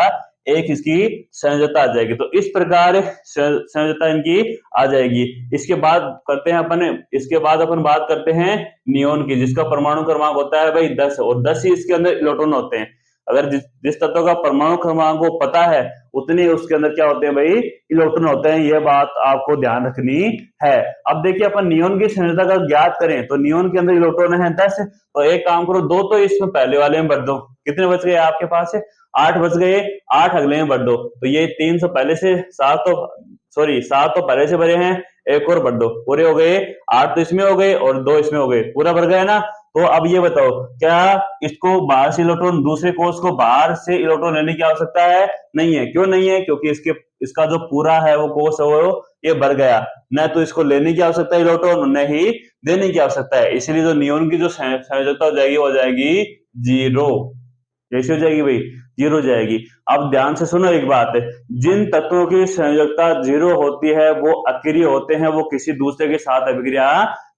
1 इसकी संयोजकता आ जाएगी। तो इस प्रकार संयोजकता इनकी आ जाएगी। इसके बाद करते हैं अपन बात करते हैं नियोन की, जिसका परमाणु क्रमांक होता है भाई 10, और 10 ही इसके अंदर इलेक्ट्रॉन होते हैं। अगर जिस तत्व का परमाणु क्रमांक को पता है उतने उसके अंदर क्या होते हैं भाई, इलेक्ट्रॉन होते हैं। यह बात आपको ध्यान रखनी है। अब देखिए अपन नियोन की संयोजकता का ज्ञात करें तो नियोन के अंदर इलेक्ट्रॉन है 10, तो एक काम करो 2 तो इसमें पहले वाले में भर दो। कितने बच गए आपके पास, 8 बच गए, 8 अगले में भर दो। तो ये 3 तो पहले से 7 तो पहले से भरे हैं, एक और भर दो, पूरे हो गए 8 तो इसमें हो गए और 2 इसमें हो गए, पूरा भर गया ना। तो अब ये बताओ क्या इसको बाहर से इलेक्ट्रॉन, दूसरे कोष को बाहर से इलेक्ट्रॉन लेने की आवश्यकता है, नहीं है। क्यों नहीं है, क्योंकि इसका जो पूरा है वो कोष है वो ये भर गया, न तो इसको लेने की आवश्यकता है इलेक्ट्रॉन, न ही देने की आवश्यकता है। इसलिए जो नियोन की जो संयोजकता हो जाएगी वो हो जाएगी 0। कैसे हो जाएगी भाई, 0 हो जाएगी। अब ध्यान से सुनो एक बात, जिन तत्वों की संयोजकता 0 होती है वो अक्रिय होते हैं, वो किसी दूसरे के साथ अभिक्रिया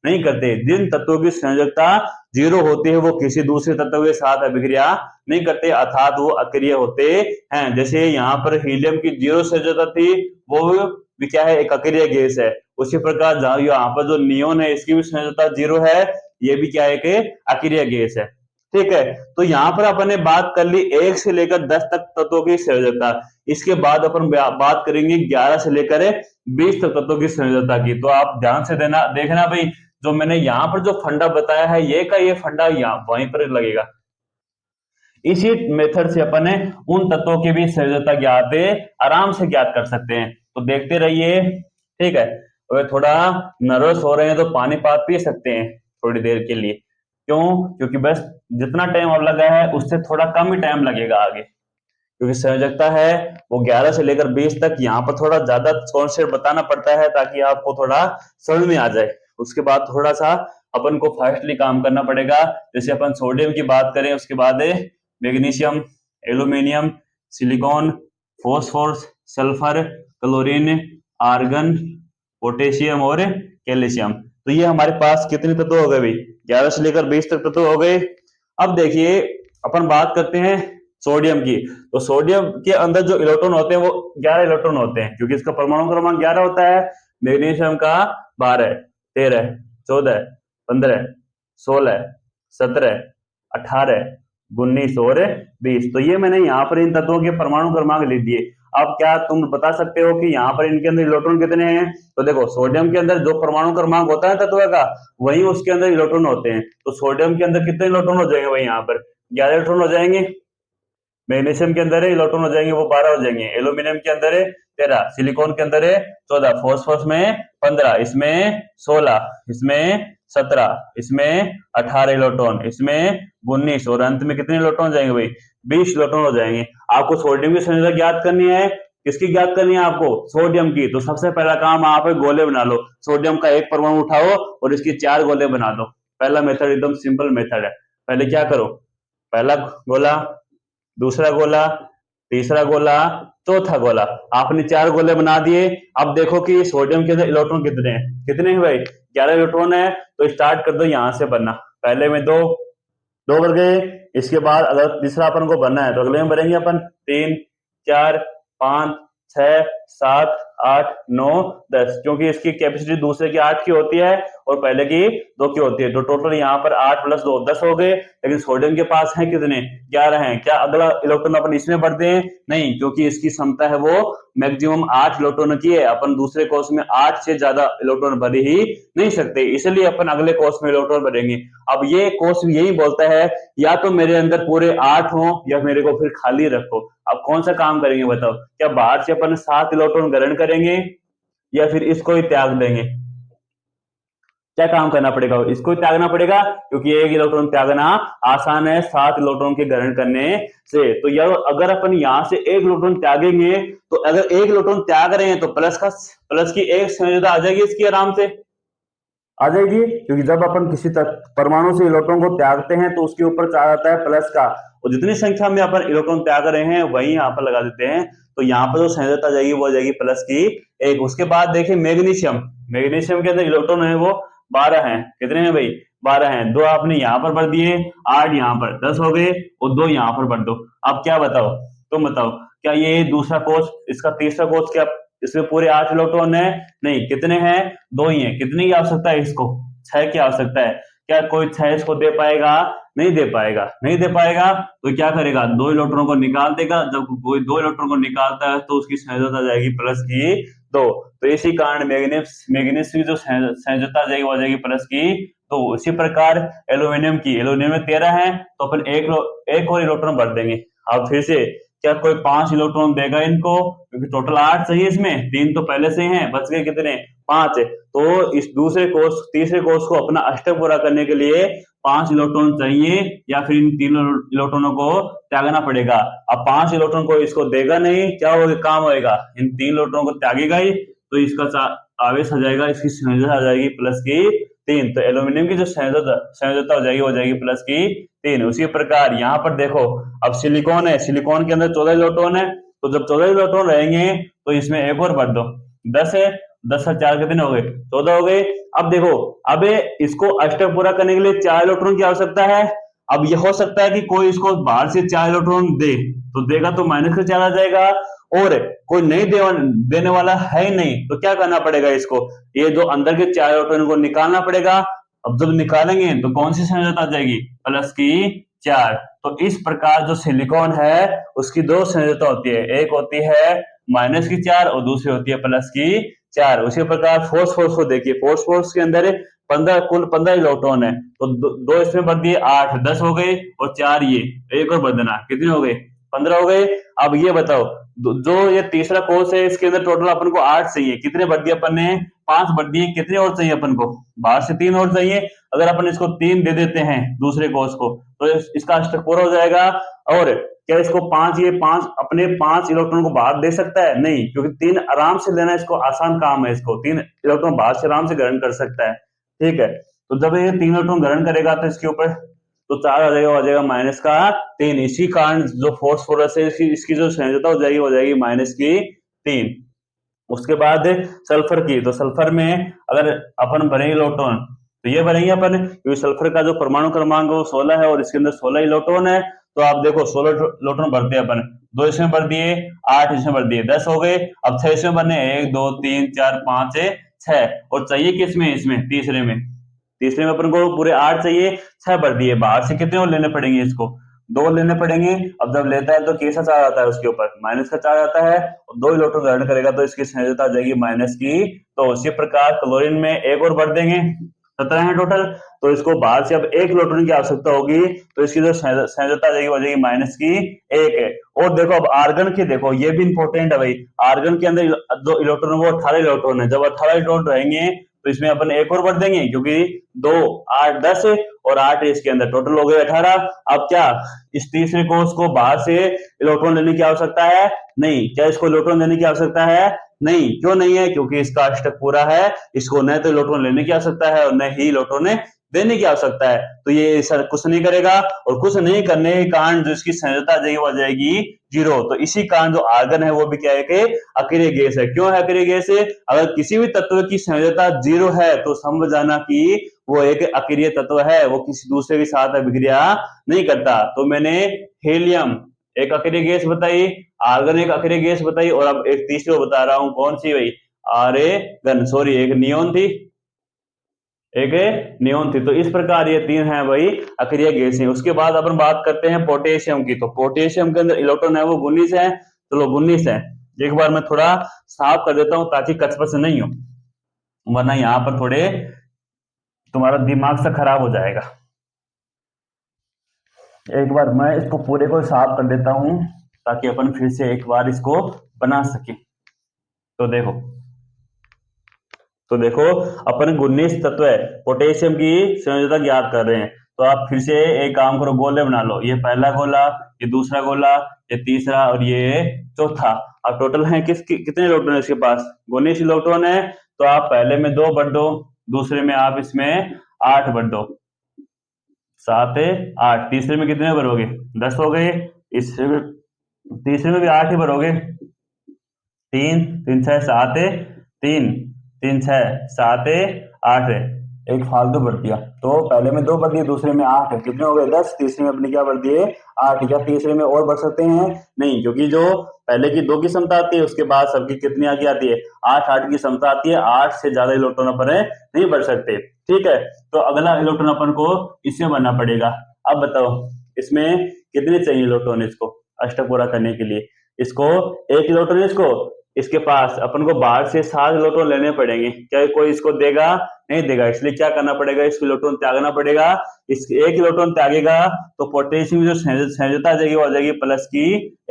नहीं करते। जिन तत्वों की संयोजकता 0 होती है वो किसी दूसरे तत्व के साथ अभिक्रिया नहीं करते, अर्थात वो अक्रिय होते हैं। जैसे यहाँ पर हीलियम की 0 संयोजकता थी, वो भी क्या है, एक अक्रिय गैस है। उसी प्रकार यहाँ पर जो नियोन है इसकी भी संयोजकता 0 है, ये भी क्या है कि अक्रिय गैस है। ठीक है, तो यहाँ पर अपन ने बात कर ली 1 से लेकर 10 तक तत्वों की संयोजकता। इसके बाद अपन बात करेंगे 11 से लेकर 20 तक तत्वों की संयोजकता की। तो आप ध्यान से देखना भाई, जो मैंने यहाँ पर जो फंडा बताया है ये फंडा यहाँ वहीं पर लगेगा। इसी मेथड से अपन ने उन तत्वों की भी संयोजकता आराम से ज्ञात कर सकते हैं। तो देखते रहिए। ठीक है, अगर थोड़ा नर्वस हो रहे हैं तो पानी पी सकते हैं थोड़ी देर के लिए। क्यों? क्योंकि बस जितना टाइम अब लगा है उससे थोड़ा कम ही टाइम लगेगा आगे, क्योंकि संयोजकता है वो 11 से लेकर 20 तक। यहाँ पर थोड़ा ज्यादा कॉन्सेप्ट बताना पड़ता है ताकि आपको थोड़ा समझ में आ जाए। उसके बाद थोड़ा सा अपन को फास्टली काम करना पड़ेगा। जैसे अपन सोडियम की बात करें, उसके बाद magnesium, aluminium, silicon, phosphorus, sulphur, chlorine, argon, potassium और कैल्शियम। तो ये हमारे पास कितने तत्व हो गए भाई? 11 से लेकर 20 तक तत्व हो गए। अब देखिए अपन बात करते हैं सोडियम की। तो सोडियम के अंदर जो इलेक्ट्रॉन होते हैं वो 11 इलेक्ट्रॉन होते हैं, क्योंकि इसका परमाणु क्रमांक 11 होता है। मैग्नीशियम का 12, 13, 14, 15, 16, 17, 18, 19 और 20। तो ये मैंने यहाँ पर इन तत्वों के परमाणु क्रमांक लिख दिए। अब क्या तुम बता सकते हो कि यहाँ पर इनके अंदर इलेक्ट्रॉन कितने हैं? तो देखो सोडियम के अंदर जो परमाणु क्रमांक होता है तत्व का, वही उसके अंदर इलेक्ट्रॉन होते हैं। तो सोडियम के अंदर कितने इलेक्ट्रॉन हो जाएंगे भाई? यहाँ पर 11 इलेक्ट्रॉन हो जाएंगे। मैग्नीशियम के अंदर है इलेक्ट्रॉन हो जाएंगे वो 12 हो जाएंगे। एल्यूमिनियम के अंदर है 13, सिलिकॉन के अंदर है 14, फॉस्फोरस में 15, इसमें 16, इसमें 17, इसमें 18 इलेक्ट्रॉन, इसमें 19 और अंत में कितने इलेक्ट्रॉन हो जाएंगे भाई? 20 इलेक्ट्रॉन हो जाएंगे। आपको सोडियम की संयोजकता ज्ञात करनी है। किसकी ज्ञात करनी है आपको? सोडियम की। तो सबसे पहला काम आप गोले बना लो। सोडियम का एक परमाणु उठाओ और इसकी 4 गोले बना दो। पहला मेथड एकदम सिंपल मेथड है। पहले क्या करो? पहला गोला, दूसरा गोला, तीसरा गोला, चौथा गोला। आपने 4 गोले बना दिए। अब देखो कि सोडियम के अंदर इलेक्ट्रॉन कितने हैं? कितने हैं भाई? 11 इलेक्ट्रॉन है। तो स्टार्ट कर दो यहाँ से बनना। पहले में दो भर गए। इसके बाद अगर तीसरा अपन को भरना है तो अगले में भरेंगे अपन 3, 4, 5, 6, 7, 8, 9, 10, क्योंकि इसकी कैपेसिटी दूसरे की 8 की होती है और पहले की 2 की होती है। तो टोटल यहाँ पर 8 + 2 10 हो गए। लेकिन सोडियम के पास है कितने? 11 हैं। क्या अगला इलेक्ट्रॉन अपन इसमें भर दें? नहीं, क्योंकि इसकी क्षमता है वो मैक्सिमम 8 इलेक्ट्रॉन की है। अपन दूसरे कोर्स में 8 से ज्यादा इलेक्ट्रॉन भर ही नहीं सकते, इसलिए अपन अगले कोर्स में इलेक्ट्रॉन भरेंगे। अब ये कोर्स यही बोलता है या तो मेरे अंदर पूरे 8 हो या मेरे को फिर खाली रखो। अब कौन सा काम करेंगे बताओ? क्या बाहर से अपन 7 इलेक्ट्रॉन ग्रहण करेंगे या फिर इसको ही त्याग देंगे? क्या काम करना पड़ेगा? इसको ही त्यागना पड़ेगा, क्योंकि एक इलेक्ट्रॉन त्यागना आसान है 7 इलेक्ट्रॉन के ग्रहण करने से। तो यार अगर अपन यहाँ से एक इलेक्ट्रॉन त्यागेंगे, तो अगर एक इलेक्ट्रॉन त्याग रहे हैं तो प्लस की एक संयोजकता आ जाएगी इसकी, आराम से आ जाएगी। क्योंकि जब अपन किसी परमाणु से इलेक्ट्रॉन को त्यागते हैं तो उसके ऊपर चार्ज आता है प्लस का, और जितनी संख्या में अपन इलेक्ट्रॉन त्याग रहे हैं वही यहाँ पर लगा देते हैं। तो यहाँ पर जो संयोजकता आ जाएगी वो आ जाएगी प्लस की एक। उसके बाद देखिए मैग्नीशियम। मैग्नीशियम के अंदर इलेक्ट्रॉन है वो 12 हैं। कितने हैं भाई? 12 हैं। 2 आपने यहाँ पर भर दिए, 8 यहाँ पर, 10 हो गए, और 2 यहाँ पर भर दो। अब क्या बताओ? तुम बताओ, क्या ये दूसरा कोष, इसका तीसरा कोष, क्या इसमें पूरे 8 इलेक्ट्रॉन है? नहीं, कितने हैं? 2 ही हैं। कितने की आवश्यकता है इसको? 6 की आवश्यकता है। क्या कोई 6 इसको दे पाएगा? नहीं दे पाएगा। नहीं दे पाएगा तो क्या करेगा? 2 इलेक्ट्रॉन को निकाल देगा। जब कोई 2 इलेक्ट्रॉन को निकालता है तो उसकी संयोजकता आ जाएगी प्लस की 2। तो इसी कारण मैग्नीशियम की जो संयोजकता आ जाएगी वो आ जाएगी प्लस की 2। इसी प्रकार एल्यूमिनियम में 13 है, तो अपन एक और इलेक्ट्रॉन भर देंगे। अब फिर से क्या कोई 5 इलेक्ट्रॉन देगा इनको? क्योंकि टोटल 8 चाहिए, इसमें 3 तो पहले से हैं, बच गए कितने? 5। तो इस तीसरे कोर्स को अपना अष्टक पूरा करने के लिए 5 इलेक्ट्रॉन चाहिए, या फिर इन 3 इलेक्ट्रॉनों को त्यागना पड़ेगा। अब 5 इलेक्ट्रॉन को इसको देगा नहीं, क्या होगा? काम होगा। इन 3 इलेक्ट्रॉन को त्यागेगा ही तो इसका आवेश आ जाएगा, इसकी संयोजकता आ जाएगी प्लस की 3। तो एल्यूमिनियम की जो संयोजकता हो जाएगी वो जाएगी प्लस की 3। उसी प्रकार यहाँ पर देखो, अब सिलिकॉन है। सिलिकॉन के अंदर 14 इलेक्ट्रॉन है। तो जब 14 इलेक्ट्रॉन रहेंगे तो इसमें एक और भर दो। 10 है, 10 और 4 कितने हो गए? 14 हो गए। अब देखो, अब इसको अष्टक पूरा करने के लिए 4 इलेक्ट्रॉन की आवश्यकता है। अब यह हो सकता है कि कोई इसको बाहर से 4 इलेक्ट्रॉन दे, तो देगा तो माइनस का 4 आ जाएगा, और कोई नहीं देने वाला है ही नहीं, तो क्या करना पड़ेगा इसको? ये जो अंदर के 4 इलेक्ट्रॉन को निकालना पड़ेगा। अब जब निकालेंगे तो कौन सी संयोजकता आ जाएगी? प्लस की 4। तो इस प्रकार जो सिलिकॉन है उसकी 2 संयोजकता होती है, एक होती है माइनस की 4 और दूसरी होती है प्लस की 4। उसी प्रकार फॉस्फोरस को देखिए, फॉस्फोरस के अंदर कुल 15 इलेक्ट्रॉन है। तो 2 इसमें भर दिए, 8, 10 हो गए, और 4 ये एक और भर देना, कितने हो गए? 15 हो गए। अब ये बताओ, जो ये तीसरा कोर्स है इसके अंदर टोटल अपन को 8 चाहिए, कितने भर दिए अपन ने, 5 भर दिए, कितने और चाहिए अपन को, बाहर से 3 और चाहिए। अगर अपन इसको 3 दे देते हैं दूसरे कोर्स को तो इसका अष्टक पूरा हो जाएगा। और क्या इसको 5, ये 5 अपने 5 इलेक्ट्रॉन को बाहर दे सकता है, नहीं, क्योंकि 3 आराम से लेना इसको आसान काम है, इसको 3 इलेक्ट्रॉन बाहर से आराम से ग्रहण कर सकता है। ठीक है, तो जब ये 3 इलेक्ट्रॉन ग्रहण करेगा तो इसके ऊपर तो 4 आ जाएगा माइनस का 3। इसी कारण जो फॉस्फोरस है इसकी जो संयोजकता हो जाएगी माइनस की 3। उसके बाद सल्फर की, तो सल्फर में अगर अपन भरेंगे इलेक्ट्रॉन तो ये भरेंगे अपन, क्योंकि सल्फर का जो परमाणु क्रमांक वो 16 है और इसके अंदर 16 इलेक्ट्रॉन है। तो आप देखो 16 इलेक्ट्रॉन भरते हैं अपन, 2 इसमें भर दिए, 8 इसमें भर दिए, 10 हो गए। अब 6 इसमें भरने, 1 2 3 4 5 6, और चाहिए किसमें, इसमें तीसरे में, तीसरे में अपन को पूरे 8 चाहिए, 6 भर दिए। बाहर से कितने और लेने पड़ेंगे, इसको 2 लेने पड़ेंगे। अब जब लेता है तो कैसा चार्ज आता है, उसके ऊपर माइनस का चार्ज आता है, और 2 इलेक्ट्रॉन ग्रहण करेगा तो इसकी संयोजकता आ जाएगी माइनस की। तो उसी प्रकार क्लोरीन में एक और भर देंगे, 17 है टोटल। तो इसको बाहर से अब 1 इलेक्ट्रॉन की आवश्यकता होगी, तो इसकी जो संयोजकता आ जाएगी वो आ जाएगी माइनस की 1 है। और देखो अब आर्गन की देखो, ये भी इंपॉर्टेंट है भाई, आर्गन के अंदर जो इलेक्ट्रॉन है वो 18 इलेक्ट्रॉन है। जब 18 इलेक्ट्रॉन रहेंगे तो इसमें अपन एक और भर देंगे, क्योंकि 2 8 10 और 8 इसके अंदर टोटल हो गए 18। अब क्या इस तीसरे कोर्स को बाहर से इलेक्ट्रॉन लेने की आवश्यकता है, नहीं। क्या इसको इलेक्ट्रॉन लेने की आवश्यकता है, नहीं। क्यों नहीं है, क्योंकि इसका अष्टक पूरा है, इसको न तो इलेक्ट्रॉन लेने की आवश्यकता है और न ही इलेक्ट्रॉन देने की आवश्यकता है। तो ये सर कुछ नहीं करेगा, और कुछ नहीं करने के कारण जो इसकी संयोजकता आ जाएगी वो आ जाएगी 0। तो इसी कारण जो आर्गन है वो भी क्या है कि अक्रिय गैस है। क्यों है अक्रिय गैस है, अगर किसी भी तत्व की संयोजकता 0 है तो समझ जाना कि वो एक अक्रिय तत्व है, वो किसी दूसरे के साथ अभिक्रिया नहीं करता। तो मैंने हीलियम एक अक्रिय गैस बताई, आर्गन एक अक्रिय गैस बताई, और अब एक तीसरी बता रहा हूं, कौन सी भाई, आर्गन, सॉरी एक नियोन थी, एक नियोन थी। तो इस प्रकार ये 3 है भाई अक्रिय गैसें। उसके बाद अपन बात करते हैं पोटेशियम की। तो पोटेशियम के अंदर इलेक्ट्रॉन है वो 19 है, चलो 19 है। एक बार मैं थोड़ा साफ कर देता हूं ताकि कचपच नहीं हो, वरना यहाँ पर थोड़े तुम्हारा दिमाग सा खराब हो जाएगा। एक बार मैं इसको पूरे को साफ कर देता हूं ताकि अपन फिर से एक बार इसको बना सके। तो देखो अपन 19 तत्व है, पोटेशियम की संयोजकता ज्ञात कर रहे हैं। तो आप फिर से एक काम करो, गोले बना लो, ये पहला गोला, ये दूसरा गोला, ये तीसरा और ये चौथा। अब टोटल है कितने इलेक्ट्रॉन है इसके पास, 19 इलेक्ट्रॉन है। तो आप पहले में 2 भर दो, दूसरे में आप इसमें 8 भर दो, 7 8, तीसरे में कितने भरोगे, 10 हो गए। इस तीसरे में भी 8 ही भरोगे, 3 3 6 7 3 3 6 7 8 एक फालतू भर दिया। तो पहले में 2 भर दिए, दूसरे में 8 है, कितने हो गए 10। तीसरे में अपने क्या भर दिए 8। क्या तीसरे में और भर सकते हैं, नहीं, क्योंकि जो पहले की 2 की क्षमता आती है उसके बाद सबकी कितनी आगे आती है 8 8 की क्षमता आती है। 8 से ज्यादा इलेक्ट्रॉन अपन नहीं भर सकते। ठीक है, तो अगला इलेक्ट्रॉन अपन को इसमें भरना पड़ेगा। अब बताओ इसमें कितने चाहिए इलेक्ट्रॉन इसको अष्टक पूरा करने के लिए। इसको 1 इलेक्ट्रॉन, इसको इसके पास अपन को बाहर से 7 इलेक्ट्रॉन लेने पड़ेंगे। क्या कोई इसको देगा, नहीं देगा, इसलिए क्या करना पड़ेगा, इसको इलेक्ट्रॉन त्यागना पड़ेगा। इस 1 इलेक्ट्रॉन त्यागेगा तो पोटेशियम जो संयोजकता आ जाएगी वो आ जाएगी प्लस की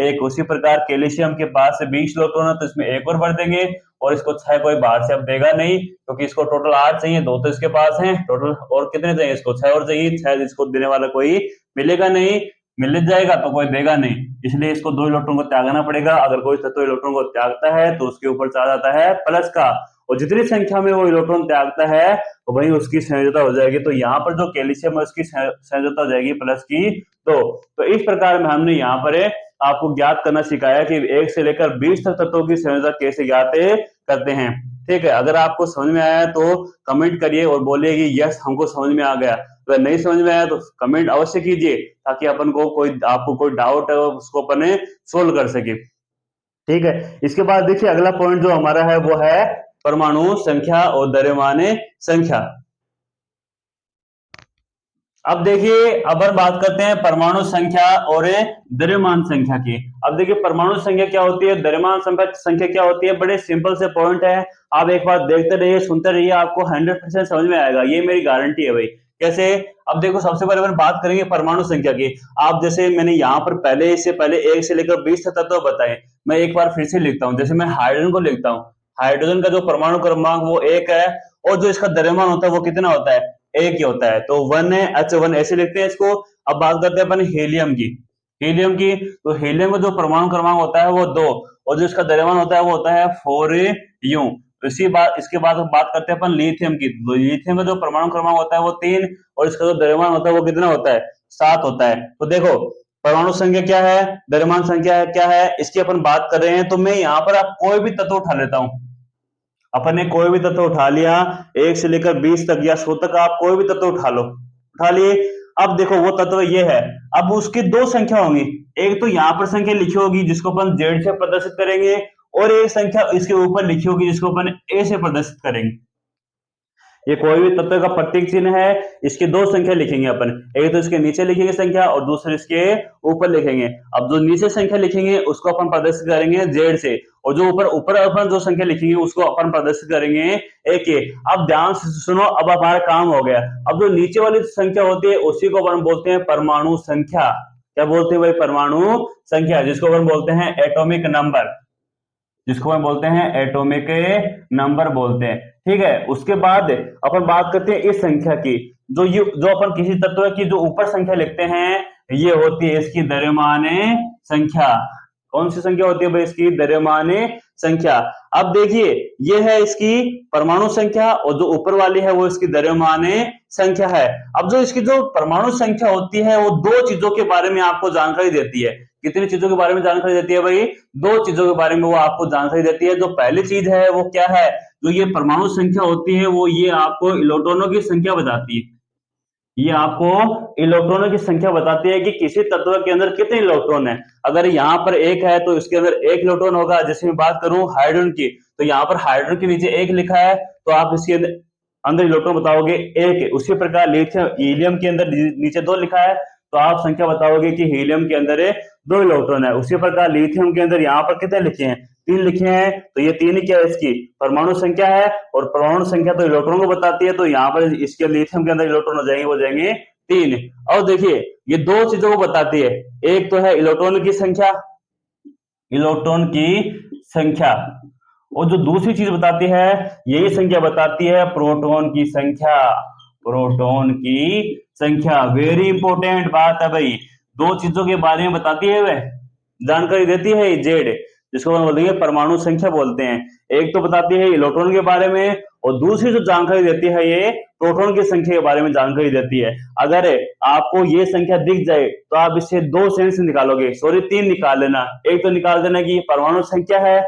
1। उसी प्रकार कैल्शियम के पास 20 इलेक्ट्रॉन है तो इसमें 1 और भर देंगे, और इसको 6 कोई बाहर से अब देगा नहीं, क्योंकि इसको टोटल 8 चाहिए, 2 तो इसके पास है टोटल, और कितने चाहिए इसको 6 और चाहिए। 6 इसको देने वाला कोई मिलेगा नहीं, मिल जाएगा तो कोई देगा नहीं, इसलिए इसको 2 इलेक्ट्रॉन को त्यागना पड़ेगा। अगर कोई तत्व इलेक्ट्रॉन को त्यागता है तो उसके ऊपर चार्ज आता है प्लस का, और जितनी संख्या में वो इलेक्ट्रॉन त्यागता है तो वही उसकी संयोजकता हो जाएगी। तो यहाँ पर जो कैल्शियम है उसकी संयोजकता हो जाएगी प्लस की 2। तो इस प्रकार में हमने यहाँ पर आपको ज्ञात करना सिखाया कि 1 से लेकर 20 तक तत्वों की संयोजकता कैसे ज्ञात करते हैं। ठीक है, अगर आपको समझ में आया तो कमेंट करिए और बोलिए कि यस हमको समझ में आ गया। अगर नहीं समझ में आया तो कमेंट अवश्य कीजिए, ताकि अपन को आपको कोई डाउट है उसको अपन सोल्व कर सके। ठीक है, इसके बाद देखिए अगला पॉइंट जो हमारा है वो है परमाणु संख्या और द्रव्यमान संख्या। अब देखिए अपन बात करते हैं परमाणु संख्या और द्रव्यमान संख्या की। अब देखिए परमाणु संख्या क्या होती है, द्रव्यमान संख्या क्या होती है, बड़े सिंपल से पॉइंट है। आप एक बार देखते रहिए, सुनते रहिए, आपको 100% समझ में आएगा, ये मेरी गारंटी है भाई। कैसे, अब देखो सबसे पहले अपन बात करेंगे परमाणु संख्या की। आप जैसे मैंने यहाँ पर इससे पहले 1 से लेकर 20 तक तत्व बताए, मैं एक बार फिर से लिखता हूँ। जैसे मैं हाइड्रोजन को लिखता हूँ, हाइड्रोजन का जो परमाणु क्रमांक वो 1 है, और जो इसका द्रव्यमान होता है वो कितना होता है, 1 ही होता है, तो 1 है, H1 ऐसे लिखते हैं इसको। अब बात करते हैं अपन हीलियम की। हीलियम की, तो हीलियम का जो परमाणु क्रमांक होता है वो 2, और जो इसका द्रव्यमान होता है वो होता है 4U। इसी बात इसके बाद बात करते हैं अपन लिथियम की। तो लिथियम का जो परमाणु क्रमांक होता है वो 3, और इसका जो द्रव्यमान होता है वो कितना होता है, 7 होता है। तो देखो परमाणु संख्या क्या है, द्रव्यमान संख्या है क्या है, इसकी अपन बात कर रहे हैं। तो मैं यहाँ पर आप कोई भी तत्व उठा लेता हूँ, अपन ने कोई भी तत्व उठा लिया, 1 से लेकर 20 तक या 100 तक, आप कोई भी तत्व उठा लो, उठा लिए। अब देखो वो तत्व ये है, अब उसकी दो संख्या होंगी, एक तो यहाँ पर संख्या लिखी होगी जिसको अपन जेड से प्रदर्शित करेंगे, और एक संख्या इसके ऊपर लिखी होगी जिसको अपन ए से प्रदर्शित करेंगे। ये कोई भी तत्व का प्रतीक चिन्ह है, इसकी दो संख्या लिखेंगे अपन, एक तो इसके नीचे लिखेंगे संख्या और दूसरे इसके ऊपर लिखेंगे। अब जो नीचे संख्या लिखेंगे उसको अपन प्रदर्शित करेंगे जेड से, और जो ऊपर ऊपर अपन जो संख्या लिखेंगे उसको अपन प्रदर्शित करेंगे ए के। अब ध्यान से सुनो, अब हमारा काम हो गया। अब जो नीचे वाली संख्या होती है उसी को अपन बोलते हैं परमाणु संख्या। क्या बोलते हैं भाई, परमाणु संख्या, जिसको अपन बोलते हैं एटॉमिक नंबर, जिसको हम बोलते हैं एटॉमिक नंबर बोलते हैं। ठीक है, उसके बाद अपन बात करते हैं इस संख्या की, जो अपन किसी तत्व की जो ऊपर संख्या लिखते हैं, ये होती है इसकी द्रव्यमान संख्या। कौन सी संख्या होती है भाई, इसकी द्रव्यमान संख्या। अब देखिए ये है इसकी परमाणु संख्या, और जो ऊपर वाली है वो इसकी द्रव्यमान संख्या है। अब जो इसकी जो परमाणु संख्या होती है वो दो चीजों के बारे में आपको जानकारी देती है। कितनी चीजों के बारे में जानकारी देती है भाई, दो चीजों के बारे में वो आपको जानकारी देती है। जो पहली चीज है वो क्या है, जो ये परमाणु संख्या होती है वो ये आपको इलेक्ट्रॉनों की संख्या बताती है। ये आपको इलेक्ट्रॉनों की संख्या बताती है कि किसी तत्व के अंदर कितने इलेक्ट्रॉन है। अगर यहाँ पर एक है तो इसके अंदर एक इलेक्ट्रॉन होगा। जैसे मैं बात करूं हाइड्रोजन की, तो यहाँ पर हाइड्रोजन के नीचे एक लिखा है, तो आप इसके अंदर इलेक्ट्रॉन बताओगे एक। उसी प्रकार लिथियम हीलियम के अंदर नीचे 2 लिखा है, तो आप संख्या बताओगे कि हीलियम के अंदर 2 इलेक्ट्रॉन है। उसी प्रकार लिथियम के अंदर यहाँ पर कितने लिखे हैं, 3 लिखे हैं, तो ये 3 ही क्या है, इसकी परमाणु संख्या है। और परमाणु संख्या तो इलेक्ट्रॉन को बताती है, तो यहाँ पर इसके लिथियम के अंदर इलेक्ट्रॉन हो जाएंगे, वो जाएंगे 3। और देखिए ये दो चीजों को बताती है, एक तो है इलेक्ट्रॉन की संख्या, इलेक्ट्रॉन की संख्या, और जो दूसरी चीज बताती है यही संख्या बताती है प्रोटॉन की संख्या। प्रोटॉन की संख्या वेरी इंपॉर्टेंट बात है भाई, दो चीजों के बारे में बताती है, वह जानकारी देती है जेड, जिसको हम बोलेंगे परमाणु संख्या बोलते हैं। एक तो बताती है इलेक्ट्रॉन के बारे में, और दूसरी जो जानकारी देती है ये प्रोटॉन की संख्या के बारे में जानकारी देती है। अगर आपको ये संख्या दिख जाए तो आप इससे 2 सेंस निकालोगे, सॉरी 3 निकाल लेना। एक तो निकाल देना कि परमाणु संख्या है,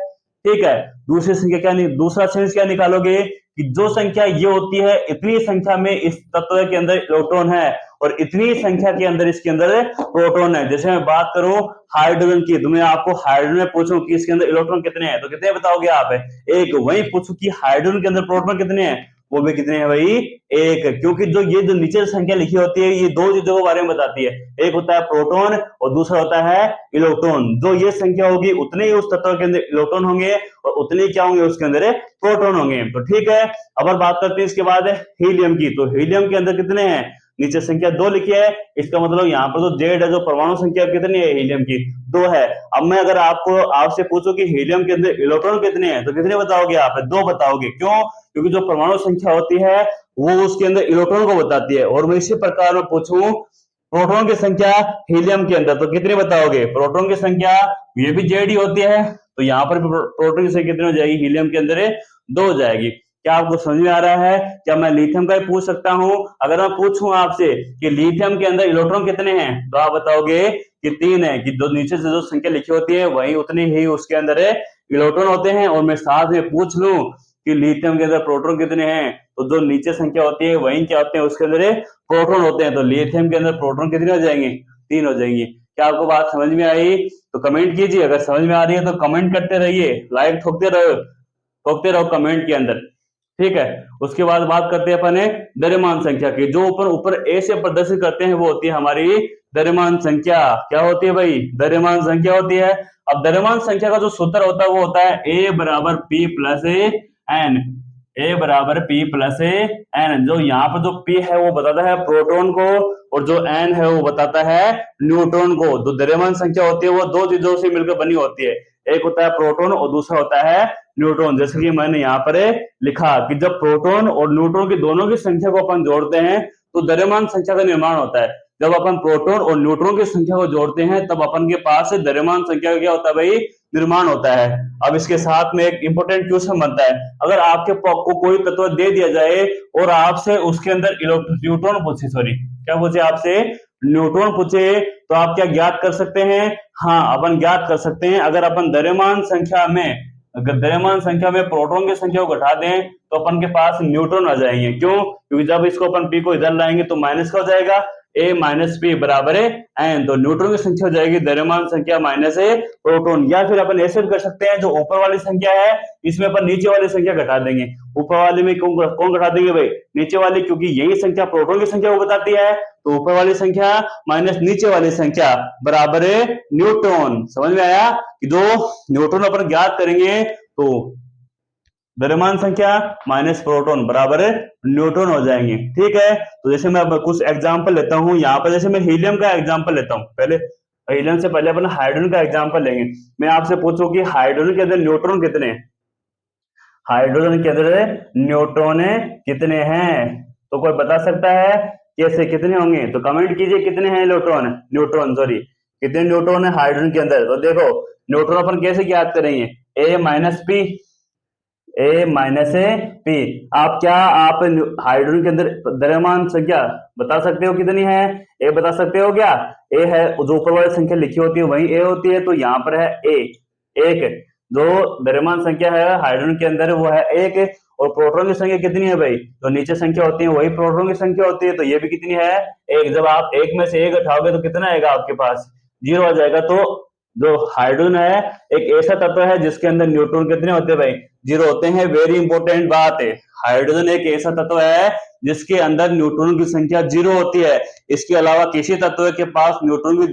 ठीक है। दूसरी संख्या क्या, दूसरा सेंस क्या निकालोगे कि जो संख्या ये होती है इतनी संख्या में इस तत्व के अंदर इलेक्ट्रॉन है, और इतनी संख्या के अंदर इसके अंदर प्रोटॉन है। जैसे मैं बात करूं हाइड्रोजन की, तो मैं आपको हाइड्रोजन में पूछूं कि इसके अंदर इलेक्ट्रॉन कितने हैं, तो कितने बताओगे आप, एक। वहीं पूछूं कि हाइड्रोजन के अंदर प्रोटॉन कितने हैं, वो भी कितने हैं भाई, एक। क्योंकि जो नीचे संख्या लिखी होती है ये दो चीजों के बारे में बताती है, एक होता है प्रोटॉन और दूसरा होता है इलेक्ट्रॉन। जो ये संख्या होगी उतने ही उस तत्व के अंदर इलेक्ट्रॉन होंगे, और उतने क्या होंगे, उसके अंदर प्रोटॉन होंगे। तो ठीक है, अब बात करते हैं इसके बाद हीलियम की। तो हीलियम के अंदर कितने हैं, नीचे संख्या 2 लिखी है, इसका मतलब यहाँ पर जो जेड है, जो परमाणु संख्या कितनी है हीलियम की, 2 है। अब मैं अगर आपसे पूछूं कि हीलियम के अंदर इलेक्ट्रॉन कितने हैं, तो कितने बताओगे आप, 2 बताओगे। क्यों, क्योंकि जो परमाणु संख्या होती है वो उसके अंदर इलेक्ट्रॉन को बताती है। और मैं इसी प्रकार में पूछूं प्रोटॉन की संख्या हीलियम के अंदर, तो कितने बताओगे, प्रोटॉन की संख्या ये भी जेड ही होती है, तो यहाँ पर प्रोटॉन की संख्या कितनी हो जाएगी, हीलियम के अंदर 2 हो जाएगी। क्या आपको समझ में आ रहा है, क्या मैं लिथियम का भी पूछ सकता हूं। अगर मैं पूछूं आपसे कि लिथियम के अंदर इलेक्ट्रॉन कितने हैं, तो आप बताओगे कि 3 है, कि जो नीचे से जो संख्या लिखी होती है वही उतनी ही उसके अंदर इलेक्ट्रॉन होते हैं। और मैं साथ में पूछ लूं कि लिथियम के अंदर प्रोटॉन कितने हैं, तो जो नीचे संख्या होती है वही क्या होते हैं, उसके अंदर प्रोटॉन होते हैं। तो लिथियम के अंदर प्रोटॉन कितने हो जाएंगे, 3 हो जाएंगे। क्या आपको बात समझ में आई, तो कमेंट कीजिए। अगर समझ में आ रही है तो कमेंट करते रहिए, लाइक ठोकते रहो कमेंट के अंदर, ठीक है। उसके बाद बात करते हैं अपने द्रव्यमान संख्या की। जो ऊपर ए से प्रदर्शित करते हैं वो होती है हमारी द्रव्यमान संख्या। क्या होती है भाई, द्रव्यमान संख्या होती है। अब द्रव्यमान संख्या का जो सूत्र होता है वो होता है ए बराबर पी प्लस एन, ए बराबर पी प्लस एन। जो यहाँ पर जो पी है वो बताता है प्रोटॉन को, और जो एन है वो बताता है न्यूट्रॉन को। जो द्रव्यमान संख्या होती है वो दो चीजों से मिलकर बनी होती है, एक होता है प्रोटॉन और दूसरा होता है न्यूट्रॉन। जैसे कि मैंने यहाँ पर लिखा कि जब प्रोटॉन और न्यूट्रॉन की दोनों की संख्या को अपन जोड़ते हैं तो द्रव्यमान संख्या का निर्माण होता है। जब अपन प्रोटॉन और न्यूट्रॉन की संख्या को जोड़ते हैं तब अपन के पास द्रव्यमान संख्या का क्या होता है भाई, निर्माण होता है। अब इसके साथ में एक इंपॉर्टेंट क्वेश्चन बनता है, अगर आपके को कोई तत्व दे दिया जाए और आपसे उसके अंदर न्यूट्रॉन पूछे, सॉरी क्या पूछे, आपसे न्यूट्रॉन पूछे, तो आप क्या ज्ञात कर सकते हैं? हाँ, अपन ज्ञात कर सकते हैं। अगर अपन द्रव्यमान संख्या में प्रोटॉन की संख्या को घटा दें तो अपन के पास न्यूट्रॉन आ जाएंगे। क्यों? क्योंकि जब इसको अपन पी को इधर लाएंगे तो माइनस का हो जाएगा, ए माइनस पी बराबर है एन, तो न्यूट्रॉन की संख्या हो जाएगी द्रव्यमान संख्या माइनस ए प्रोटॉन। या फिर अपन ऐसे भी कर सकते हैं, जो ऊपर वाली संख्या है इसमें अपन नीचे वाली संख्या घटा देंगे। ऊपर वाली में कौन घटा देंगे भाई? नीचे वाली, क्योंकि यही संख्या प्रोटॉन की संख्या को बताती है, तो ऊपर वाली संख्या माइनस नीचे वाली संख्या बराबर है न्यूट्रॉन। समझ में आया कि दो न्यूट्रॉन अपन ज्ञात करेंगे तो द्रव्यमान संख्या माइनस प्रोटॉन बराबर न्यूट्रॉन हो जाएंगे। ठीक है, तो जैसे मैं अब कुछ एग्जांपल लेता हूं यहाँ पर। जैसे मैं हीलियम का एग्जांपल लेता हूं, पहले हीलियम से पहले अपन हाइड्रोजन का एग्जांपल लेंगे। मैं आपसे पूछूं कि हाइड्रोजन के अंदर न्यूट्रॉन कितने हैं? हाइड्रोजन के अंदर न्यूट्रॉन कितने हैं? तो कोई बता सकता है कैसे, कितने होंगे? तो कमेंट कीजिए कितने हैं न्यूट्रॉन सॉरी कितने न्यूट्रॉन है हाइड्रोजन के अंदर। तो देखो न्यूट्रॉन अपन कैसे ज्ञात करेंगे, A minus P, A minus A P. आप हाइड्रोजन के अंदर द्रव्यमान संख्या बता सकते हो कितनी है? ए बता सकते हो क्या? ए है, जो ऊपर वाली संख्या लिखी होती है वही ए होती है, तो यहाँ पर है ए एक। जो द्रव्यमान संख्या है हाइड्रोजन के अंदर वो है एक। और प्रोटॉन की संख्या कितनी है भाई? तो नीचे संख्या होती है वही प्रोटॉन की संख्या होती है, तो ये भी कितनी है? एक। जब आप एक में से एक हटाओगे तो कितना आएगा आपके पास? 0 आ जाएगा। तो जो हाइड्रोजन है एक ऐसा तत्व है जिसके अंदर न्यूट्रॉन कितने होते हैं भाई? 0 होते हैं। वेरी इंपॉर्टेंट बात है, हाइड्रोजन एक ऐसा तत्व है जिसके अंदर न्यूट्रॉन की संख्या 0 होती है। इसके अलावा किसी तत्व के पास न्यूट्रॉन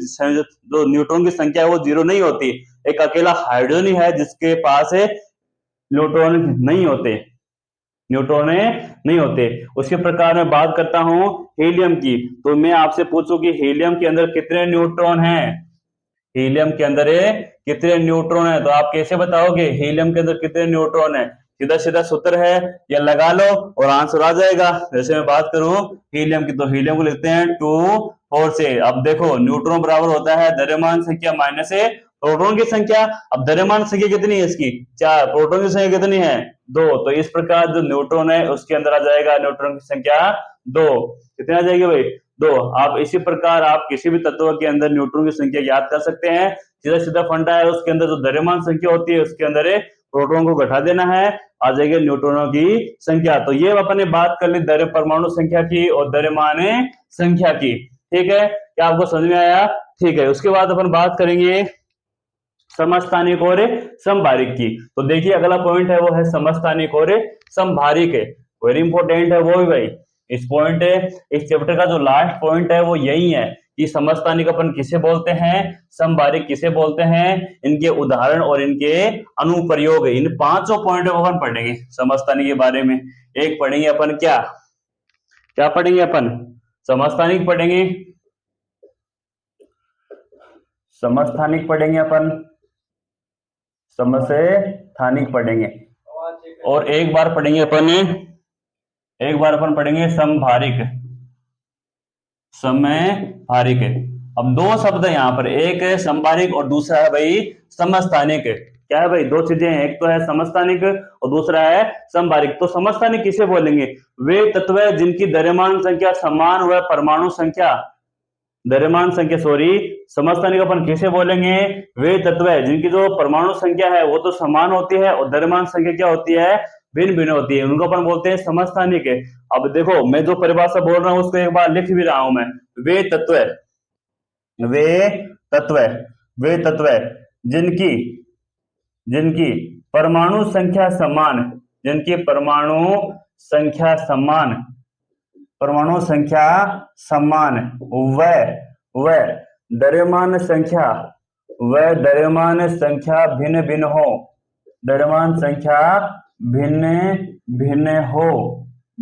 की संख्या है वो 0 नहीं होती। एक अकेला हाइड्रोजन ही है जिसके पास न्यूट्रॉन नहीं होते। उसके प्रकार में बात करता हूं हीलियम की, तो मैं आपसे पूछूं कि हीलियम के अंदर कितने न्यूट्रॉन हैं? हीलियम के अंदर कितने न्यूट्रॉन है? तो आप कैसे बताओगे हीलियम के अंदर कितने न्यूट्रॉन है? सीधा सीधा सूत्र है, या लगा लो और आंसर आ जाएगा। जैसे मैं बात करूं हीलियम की, तो हीलियम को लिखते हैं 2 4 से। अब देखो न्यूट्रॉन बराबर होता है द्रव्यमान संख्या माइनस प्रोटॉन की संख्या। अब द्रव्यमान संख्या कितनी है इसकी? 4। प्रोटॉन की संख्या कितनी है? 2। तो इस प्रकार जो न्यूट्रॉन है उसके अंदर आ जाएगा न्यूट्रॉन की संख्या 2। कितनी आ जाएगी भाई? 2। आप इसी प्रकार आप किसी भी तत्व के अंदर न्यूट्रॉन की संख्या याद कर सकते हैं। सीधा सीधा फंडा है, उसके अंदर जो द्रव्यमान संख्या होती है उसके अंदर प्रोटॉन को घटा देना है, आ जाएगी न्यूट्रॉनों की संख्या। तो ये अपन ने बात कर ली परमाणु संख्या की और द्रव्यमान संख्या की। ठीक है, क्या आपको समझ में आया? ठीक है, उसके बाद अपन बात करेंगे समस्थानिक और समभारिक की। तो देखिए अगला पॉइंट है वो है समस्थानिक और समभारिक है। वेरी इंपॉर्टेंट है वो भी भाई। इस चैप्टर का जो लास्ट पॉइंट है वो यही है कि समस्थानिक अपन किसे बोलते हैं, समभारिक किसे बोलते हैं, इनके उदाहरण और इनके अनुप्रयोग। इन 5 पॉइंटों को अपन पढ़ेंगे समस्थानिक के बारे में। एक पढ़ेंगे अपन क्या पढ़ेंगे अपन? समस्थानिक पढ़ेंगे, समस्थानिक पढ़ेंगे अपन, समस्थानिक पढ़ेंगे, और एक बार अपन पढ़ेंगे समभारिक। अब 2 शब्द है यहाँ पर, एक है समभारिक और दूसरा है भाई समस्थानिक। क्या है भाई? 2 चीजें हैं, एक तो है समस्थानिक और दूसरा है समभारिक। तो समस्थानिक किसे बोलेंगे? वे तत्व जिनकी द्रव्यमान संख्या समान व परमाणु संख्या समस्थानिक अपन किसे बोलेंगे? वे तत्व जिनकी जो परमाणु संख्या है वो तो समान होती है और द्रव्यमान संख्या क्या होती है? भिन्न भिन्न होती है, उनको अपन बोलते हैं समस्थानिक। अब देखो मैं जो परिभाषा बोल रहा हूं उसको एक बार लिख भी रहा हूं मैं। वे तत्व जिनकी परमाणु संख्या समान व द्रव्यमान संख्या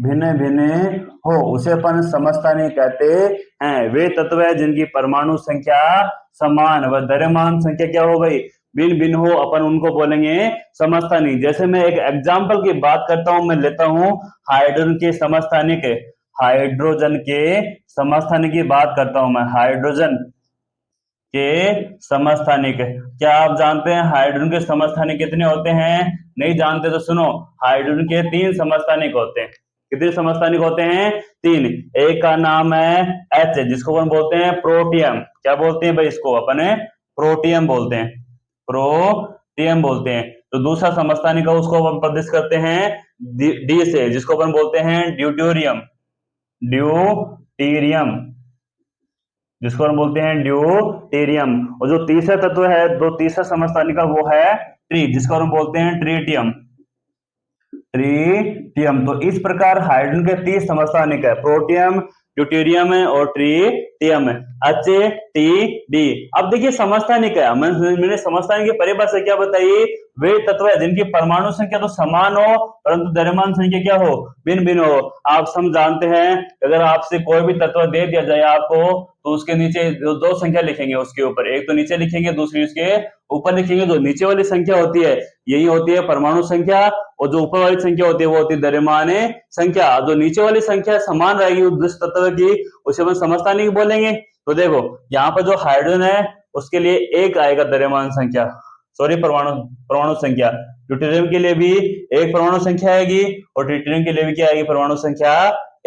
भिन्न भिन्न हो उसे अपन समस्थानिक कहते हैं। वे तत्व है जिनकी परमाणु संख्या समान व द्रव्यमान संख्या क्या हो भाई? भिन्न भिन्न हो अपन उनको बोलेंगे समस्थानिक। जैसे मैं एक एग्जांपल की बात करता हूं, मैं लेता हूं हाइड्रोजन के समस्थानिक, हाइड्रोजन के समस्थानिक की बात करता हूं मैं, हाइड्रोजन के समस्थानिक। क्या आप जानते हैं हाइड्रोजन के समस्थानिक कितने होते हैं? नहीं जानते तो सुनो, हाइड्रोजन के 3 समस्थानिक होते हैं। कितने समस्थानिक होते हैं? 3। एक का नाम है H, जिसको अपन बोलते हैं प्रोटियम। क्या बोलते हैं भाई इसको? अपन प्रोटियम बोलते हैं, प्रोटियम बोलते हैं। तो दूसरा समस्थानिक है उसको अपन प्रदर्शित करते हैं डी से, जिसको अपन बोलते हैं ड्यूटेरियम, ड्यूटेरियम, जिसको हम बोलते हैं ड्यूटेरियम। और जो तीसरा तत्व है, जो तीसरा समस्थानिक का, वो है ट्री, जिसको हम बोलते हैं ट्रीटियम, ट्रीटियम। तो इस प्रकार हाइड्रोजन के 30 समस्थानिक है, प्रोटियम, ड्यूटेरियम और ट्रीटियम, एच टी डी। अब देखिए समस्थानिक है, मैंने समस्थानिक की परिभाषा क्या बताई? वे तत्व है जिनकी परमाणु संख्या तो समान हो परंतु द्रव्यमान संख्या क्या हो? भिन्न भिन्न हो। आप सब जानते हैं, अगर आपसे कोई भी तत्व दे दिया जाए आपको, तो उसके नीचे दो संख्या लिखेंगे, उसके ऊपर एक तो नीचे लिखेंगे, दूसरी उसके ऊपर लिखेंगे। जो नीचे वाली संख्या होती है यही होती है परमाणु संख्या, और जो ऊपर वाली संख्या होती है वो होती है द्रव्यमान संख्या। जो नीचे वाली संख्या समान रहेगी उस तत्व की, उसे हम समस्थानिक बोलेंगे। तो देखो यहाँ पर जो हाइड्रोजन है उसके लिए 1 आएगा द्रव्यमान संख्या, सॉरी परमाणु संख्या। ड्यूटेरियम के लिए भी 1 परमाणु संख्या आएगी और ट्रिटियम के लिए भी क्या आएगी? परमाणु संख्या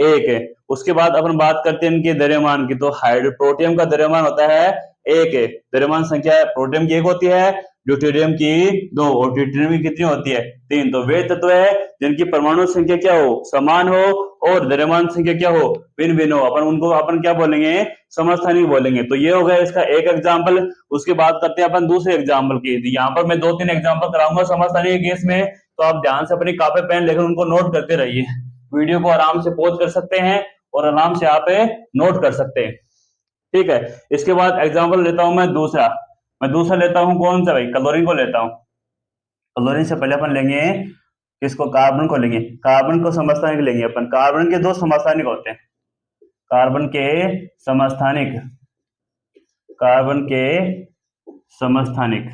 1 है। उसके बाद अपन बात करते हैं इनके द्रव्यमान की, तो प्रोटियम का द्रव्यमान होता है 1 है, द्रव्यमान संख्या प्रोटियम की 1 होती है, ड्यूटेरियम की 2 और ट्रिटियम की कितनी होती है? 3। तो वे तत्व है जिनकी परमाणु संख्या क्या हो? समान हो और द्रव्यमान संख्या क्या हो? भिन्न भिन्न हो। अपन क्या बोलेंगे? समस्थानिक बोलेंगे। तो ये हो गया इसका एक एग्जाम्पल। उसके बाद करते हैं अपन दूसरे एग्जाम्पल की। यहाँ पर मैं 2-3 एग्जाम्पल कराऊंगा समस्थानिक के केस में, तो आप ध्यान से अपनी कॉपी पेन लेकर उनको नोट करते रहिए। वीडियो को आराम से पॉज कर सकते हैं और आराम से आप नोट कर सकते हैं, ठीक है। इसके बाद एग्जाम्पल लेता हूं मैं दूसरा लेता हूं कौन सा भाई? क्लोरीन को लेता हूं। क्लोरीन से पहले अपन लेंगे किसको? कार्बन को लेंगे। कार्बन को समस्थानिक लेंगे अपन। कार्बन के 2 समस्थानिक होते हैं, कार्बन के समस्थानिक, कार्बन के समस्थानिक,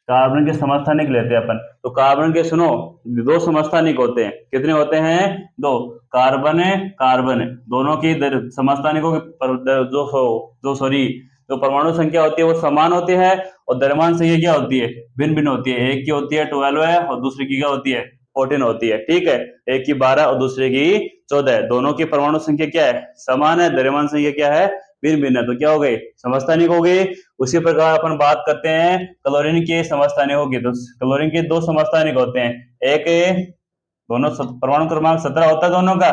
कार्बन के समस्थानिक लेते हैं अपन। तो कार्बन के सुनो 2 समस्थानिक होते हैं। कितने होते हैं? 2। कार्बन दोनों की समस्थानिकों की जो परमाणु संख्या होती है वो समान होती है और द्रव्यमान संख्या क्या होती है? भिन्न भिन्न होती है। एक की होती है 12 है और दूसरी की क्या होती है? 14 होती है, ठीक है। एक की 12 और दूसरे की 14 है। दोनों की परमाणु संख्या क्या है? समान है, द्रव्यमान संख्या क्या है? भिन्न भिन्न है। तो क्या हो गई? समस्थानिक हो गई। उसी प्रकार अपन बात करते हैं क्लोरीन के समस्थानिक होगी। तो क्लोरीन के 2 समस्थानिक होते हैं, एक दोनों परमाणु क्रमांक 17 होता है दोनों का,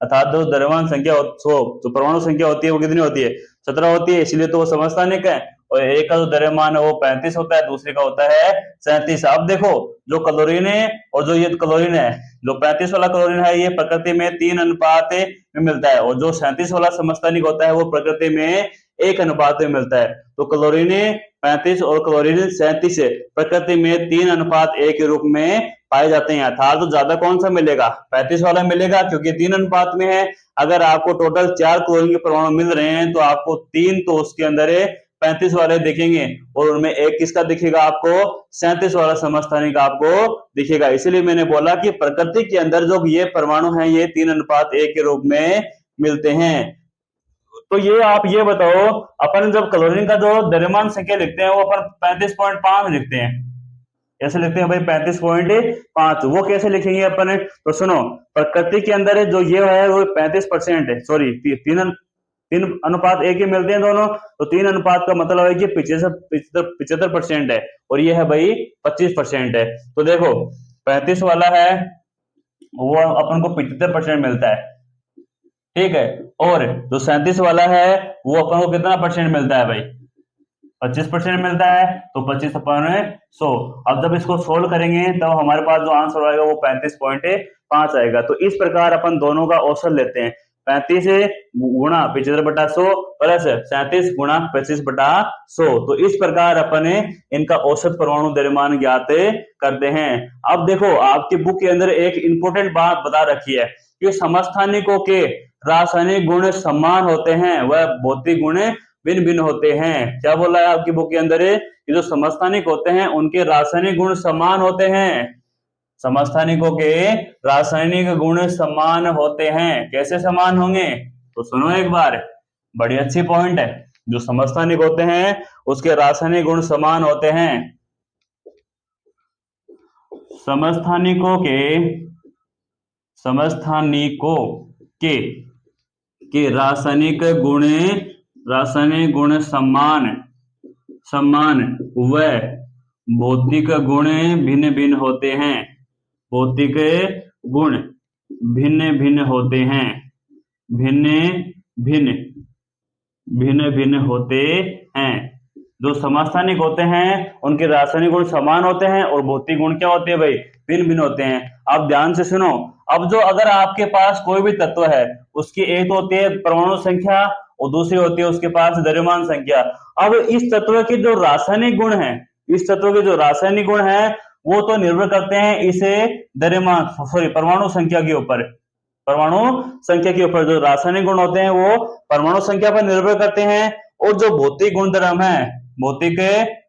अर्थात जो द्रव्यमान संख्या जो परमाणु संख्या होती है वो कितनी होती है? 17 होती है, इसलिए तो वो समस्थानिक है। और एक का जो द्रव्यमान है वो 35 होता है, दूसरे का होता है 37। अब देखो जो क्लोरीन है और जो ये क्लोरीन है, जो 35 वाला क्लोरीन है ये प्रकृति में 3 अनुपात में मिलता है, और जो 37 वाला समस्थानिक होता है वो प्रकृति में 1 अनुपात में मिलता है। तो क्लोरीन 35 और क्लोरीन 37 प्रकृति में 3 अनुपात 1 के रूप में पाए जाते हैं। अर्थात तो ज्यादा कौन सा मिलेगा? 35 वाला मिलेगा, क्योंकि 3 अनुपात में है। अगर आपको टोटल 4 क्लोरीन के परमाणु मिल रहे हैं तो आपको 3 तो उसके अंदर 35 वाले दिखेंगे और उनमें एक किसका दिखेगा आपको? 37 वाला समस्थानिक आपको दिखेगा। इसीलिए मैंने बोला कि प्रकृति के अंदर जो ये परमाणु हैं ये 3 अनुपात 1 के रूप में मिलते हैं। तो ये आप ये बताओ, अपन जब क्लोरीन का जो द्रव्यमान संख्या लिखते हैं वो अपन 35.5 लिखते हैं। कैसे लिखते हैं भाई? 35.5। वो कैसे लिखेंगे अपन? तो सुनो, प्रकृति के अंदर जो ये है वो 35% है, सॉरी 3 अनुपात 1 ही मिलते हैं दोनों। तो 3 अनुपात का मतलब है कि 75% है और ये है भाई 25% है। तो देखो 35 वाला है वो अपन को 75% मिलता है, ठीक है। और जो 37 वाला है वो अपन को कितना परसेंट मिलता है भाई? 25% मिलता है। तो 25/100। अब जब इसको सोल्व करेंगे तब हमारे पास जो आंसर आएगा वो 35.5 आएगा। तो इस प्रकार अपन दोनों का औसत लेते हैं, 35 गुणा 75/100 प्लस 37 गुणा 25/100। तो इस प्रकार अपन इनका औसत परमाणु द्रव्यमान ज्ञात करते हैं। अब देखो आपकी बुक के अंदर एक इंपॉर्टेंट बात बता रखी है कि समस्थानिकों के रासायनिक गुण समान होते हैं, वह भौतिक गुण भिन्न भिन्न होते हैं। क्या बोला है आपकी बुक के अंदर? ये जो समस्थानिक होते हैं उनके रासायनिक गुण समान होते हैं। समस्थानिकों के रासायनिक गुण समान होते हैं। कैसे समान होंगे? तो सुनो एक बार, बड़ी अच्छी पॉइंट है। जो समस्थानिक होते हैं उसके रासायनिक गुण समान होते हैं। समस्थानिकों के रासायनिक गुण समान व भौतिक गुण भिन्न भिन्न होते हैं। भौतिक गुण भिन्न भिन्न होते हैं। भिन्न भिन्न होते हैं। जो समस्थानिक होते हैं उनके रासायनिक गुण समान होते हैं और भौतिक गुण क्या होते हैं भाई? भिन्न भिन्न होते हैं। अब ध्यान से सुनो। अब जो अगर आपके पास कोई भी तत्व है उसकी एक होती है परमाणु संख्या और दूसरी होती है उसके पास द्रव्यमान संख्या। अब इस तत्व के जो रासायनिक गुण है, वो तो निर्भर करते हैं इसे परमाणु संख्या के ऊपर। जो रासायनिक गुण होते हैं वो परमाणु संख्या पर निर्भर करते हैं और जो भौतिक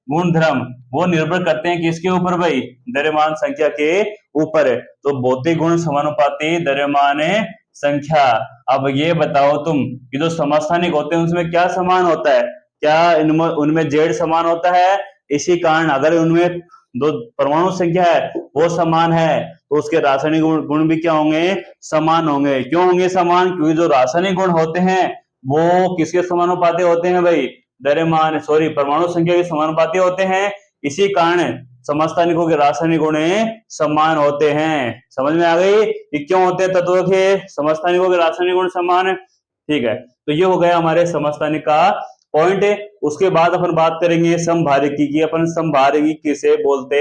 गुणधर्म वो निर्भर करते हैं किसके ऊपर भाई? द्रव्यमान संख्या के ऊपर। तो भौतिक गुण समानुपाती द्रव्यमान संख्या। अब ये बताओ तुम कि जो समस्थानिक होते हैं उसमें क्या समान होता है? क्या उनमें जेड समान होता है? इसी कारण अगर उनमें जो परमाणु संख्या है वो समान है तो उसके रासायनिक गुण भी क्या होंगे? समान होंगे। क्यों होंगे समान? क्योंकि जो रासायनिक गुण होते हैं वो किसके समानुपाती होते हैं भाई? परमाणु संख्या के समानुपाती होते हैं। इसी कारण समस्थानिकों के रासायनिक गुण समान होते हैं। समझ में आ गई कि क्यों होते हैं तत्वों के समस्थानिकों के रासायनिक गुण समान? ठीक है, तो ये हो गया हमारे समस्थानिक का पॉइंट है। उसके बाद अपन बात करेंगे समभारिकी की। अपन समभारिकी किसे बोलते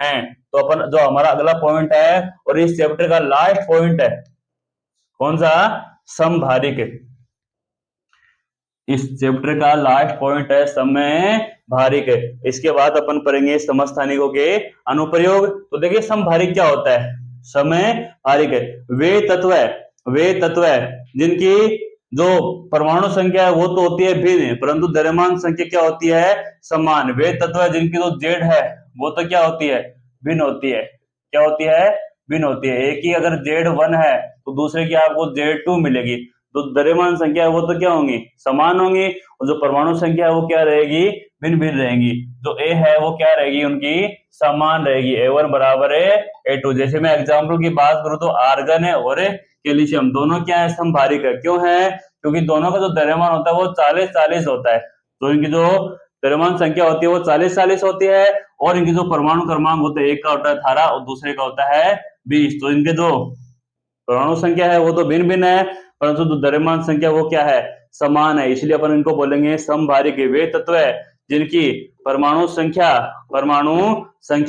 हैं? तो अपन जो हमारा अगला पॉइंट है और इस चैप्टर का लास्ट पॉइंट है, कौन सा? समभारिक। इस चैप्टर का लास्ट पॉइंट है समभारिक। इसके बाद अपन पढ़ेंगे समस्थानिकों के अनुप्रयोग। तो देखिए समभारिक क्या होता है? समभारिक वे तत्व है जिनकी जो परमाणु संख्या है वो तो होती है भिन्न, परंतु द्रव्यमान संख्या क्या होती है? समान। वे तत्व है जिनकी जो जेड है वो तो क्या होती है? भिन्न होती है। क्या होती है? भिन्न होती है। एक ही अगर जेड 1 है तो दूसरे की आपको जेड 2 मिलेगी। तो द्रव्यमान संख्या है वो तो क्या होंगी? समान होंगी। और जो परमाणु संख्या है वो क्या रहेगी? भिन्न भिन्न रहेगी। जो ए है वो क्या रहेगी? उनकी समान रहेगी। A1 बराबर है A2। जैसे मैं एग्जाम्पल की बात करूं तो आर्गन है और कैल्शियम दोनों क्या है? समभारिक है। क्यों है? क्योंकि दोनों का जो द्रव्यमान होता है वो 40-40 होता है। तो इनकी जो द्रव्यमान संख्या होती है वो 40-40 होती है और इनकी जो परमाणु क्रमांक होता है, एक का होता है 18 और दूसरे का होता है 20। तो इनके जो परमाणु संख्या है वो तो भिन्न भिन्न है, परंतु जो द्रव्यमान संख्या वो क्या है? समान है। इसलिए अपन इनको बोलेंगे समभारिक। वे तत्व है जिनकी परमाणु संख्या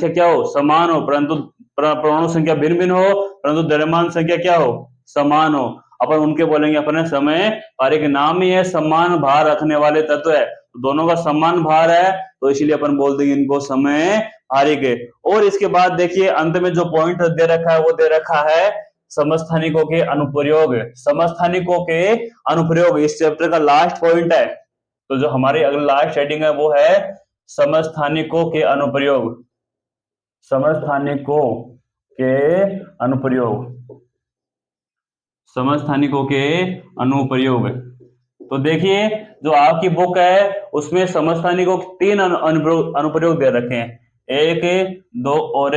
क्या हो? समान हो, परंतु परमाणु संख्या भिन्न भिन्न हो, परंतु द्रव्यमान संख्या क्या हो? समान हो। अपन उनके बोलेंगे अपने समभारिक। नाम ही है समान भार रखने वाले तत्व है। तो दोनों का समान भार है तो इसीलिए अपन बोल देंगे इनको समभारिक। और इसके बाद देखिए अंत में जो पॉइंट दे रखा है वो दे रखा है समस्थानिकों के अनुप्रयोग। इस चैप्टर का लास्ट पॉइंट है। तो जो हमारी अगला लास्ट हेडिंग है वो है समस्थानिकों के अनुप्रयोग। तो देखिए जो आपकी बुक है उसमें समस्थानिकों के 3 अनुप्रयोग दे रखे हैं। 1, 2 और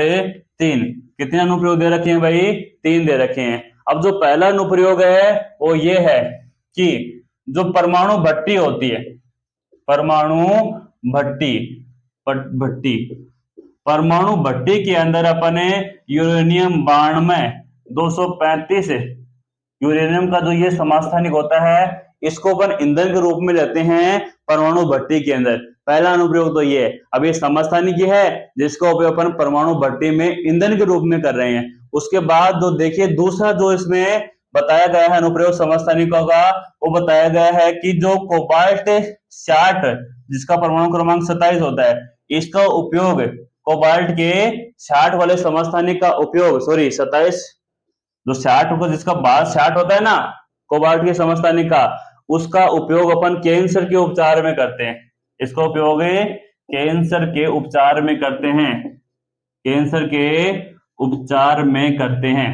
3। कितने अनुप्रयोग दे रखे हैं भाई? 3 दे रखे हैं। अब जो पहला अनुप्रयोग है वो ये है कि जो परमाणु भट्टी होती है, परमाणु भट्टी के अंदर अपने यूरेनियम 92 235 यूरेनियम का जो ये समस्थानिक होता है इसको अपन ईंधन के रूप में लेते हैं परमाणु भट्टी के अंदर। पहला अनुप्रयोग तो ये है। अब ये समस्थानिक है जिसको अपन परमाणु भट्टी में ईंधन के रूप में कर रहे हैं। उसके बाद जो देखिए दूसरा जो इसमें बताया गया है अनुप्रयोग समस्थानिकों का, वो बताया गया है कि जो कोबाल्ट 60 जिसका परमाणु क्रमांक 27 होता है, इसका उपयोग कोबाल्ट के 60 वाले समस्थानिक का उपयोग 27 जो 60 को जिसका बाद 60 होता है ना कोबाल्ट के समस्थानिक का, उसका उपयोग अपन कैंसर के उपचार में करते हैं। इसका उपयोग कैंसर के उपचार में करते हैं, कैंसर के उपचार में करते हैं।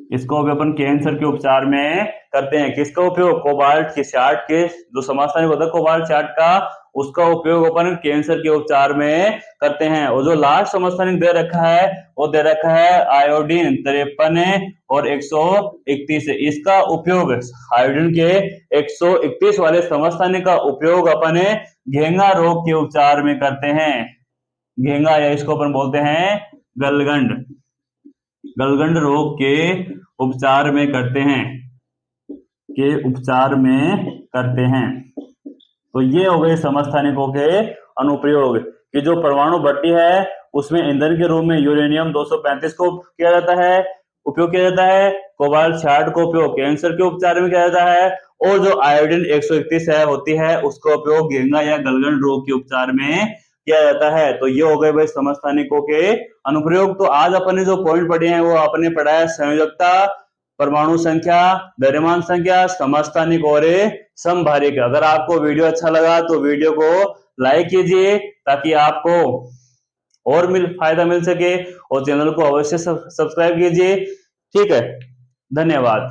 इसको भी अपन कैंसर के उपचार में करते हैं। किसका उपयोग? कोबाल्ट के 60 के जो समस्थानिक होता है कोबाल्ट 60 का, उसका उपयोग अपन कैंसर के उपचार में करते हैं। और जो लास्ट समस्थानिक दे रखा है वो दे रखा है आयोडीन 53 और 131। इसका उपयोग आयोडीन के 131 वाले समस्थानिक का उपयोग अपन घेंगा रोग के उपचार में करते हैं। घेंगा या इसको अपन बोलते हैं गलगंड, गलगंड रोग के उपचार में करते हैं, के उपचार में करते हैं। तो ये हो गए समस्थानिकों के अनुप्रयोग कि जो परमाणु भट्टी है उसमें ईंधन के रूप में यूरेनियम 235 को किया जाता है, उपयोग किया जाता है। कोबाल्ट 60 को उपयोग कैंसर के उपचार में किया जाता है। और जो आयोडीन 131 है होती है उसका उपयोग घेंगा या गलगंड रोग के उपचार में किया जाता है। तो ये हो गए भाई समस्थानिकों के अनुप्रयोग। तो आज अपन ने जो पॉइंट पढ़े हैं वो आपने पढ़ा है संयोजकता, परमाणु संख्या, द्रव्यमान संख्या, समस्थानिक और समभारिक। अगर आपको वीडियो अच्छा लगा तो वीडियो को लाइक कीजिए ताकि आपको और फायदा मिल सके, और चैनल को अवश्य सब्सक्राइब कीजिए। ठीक है, धन्यवाद।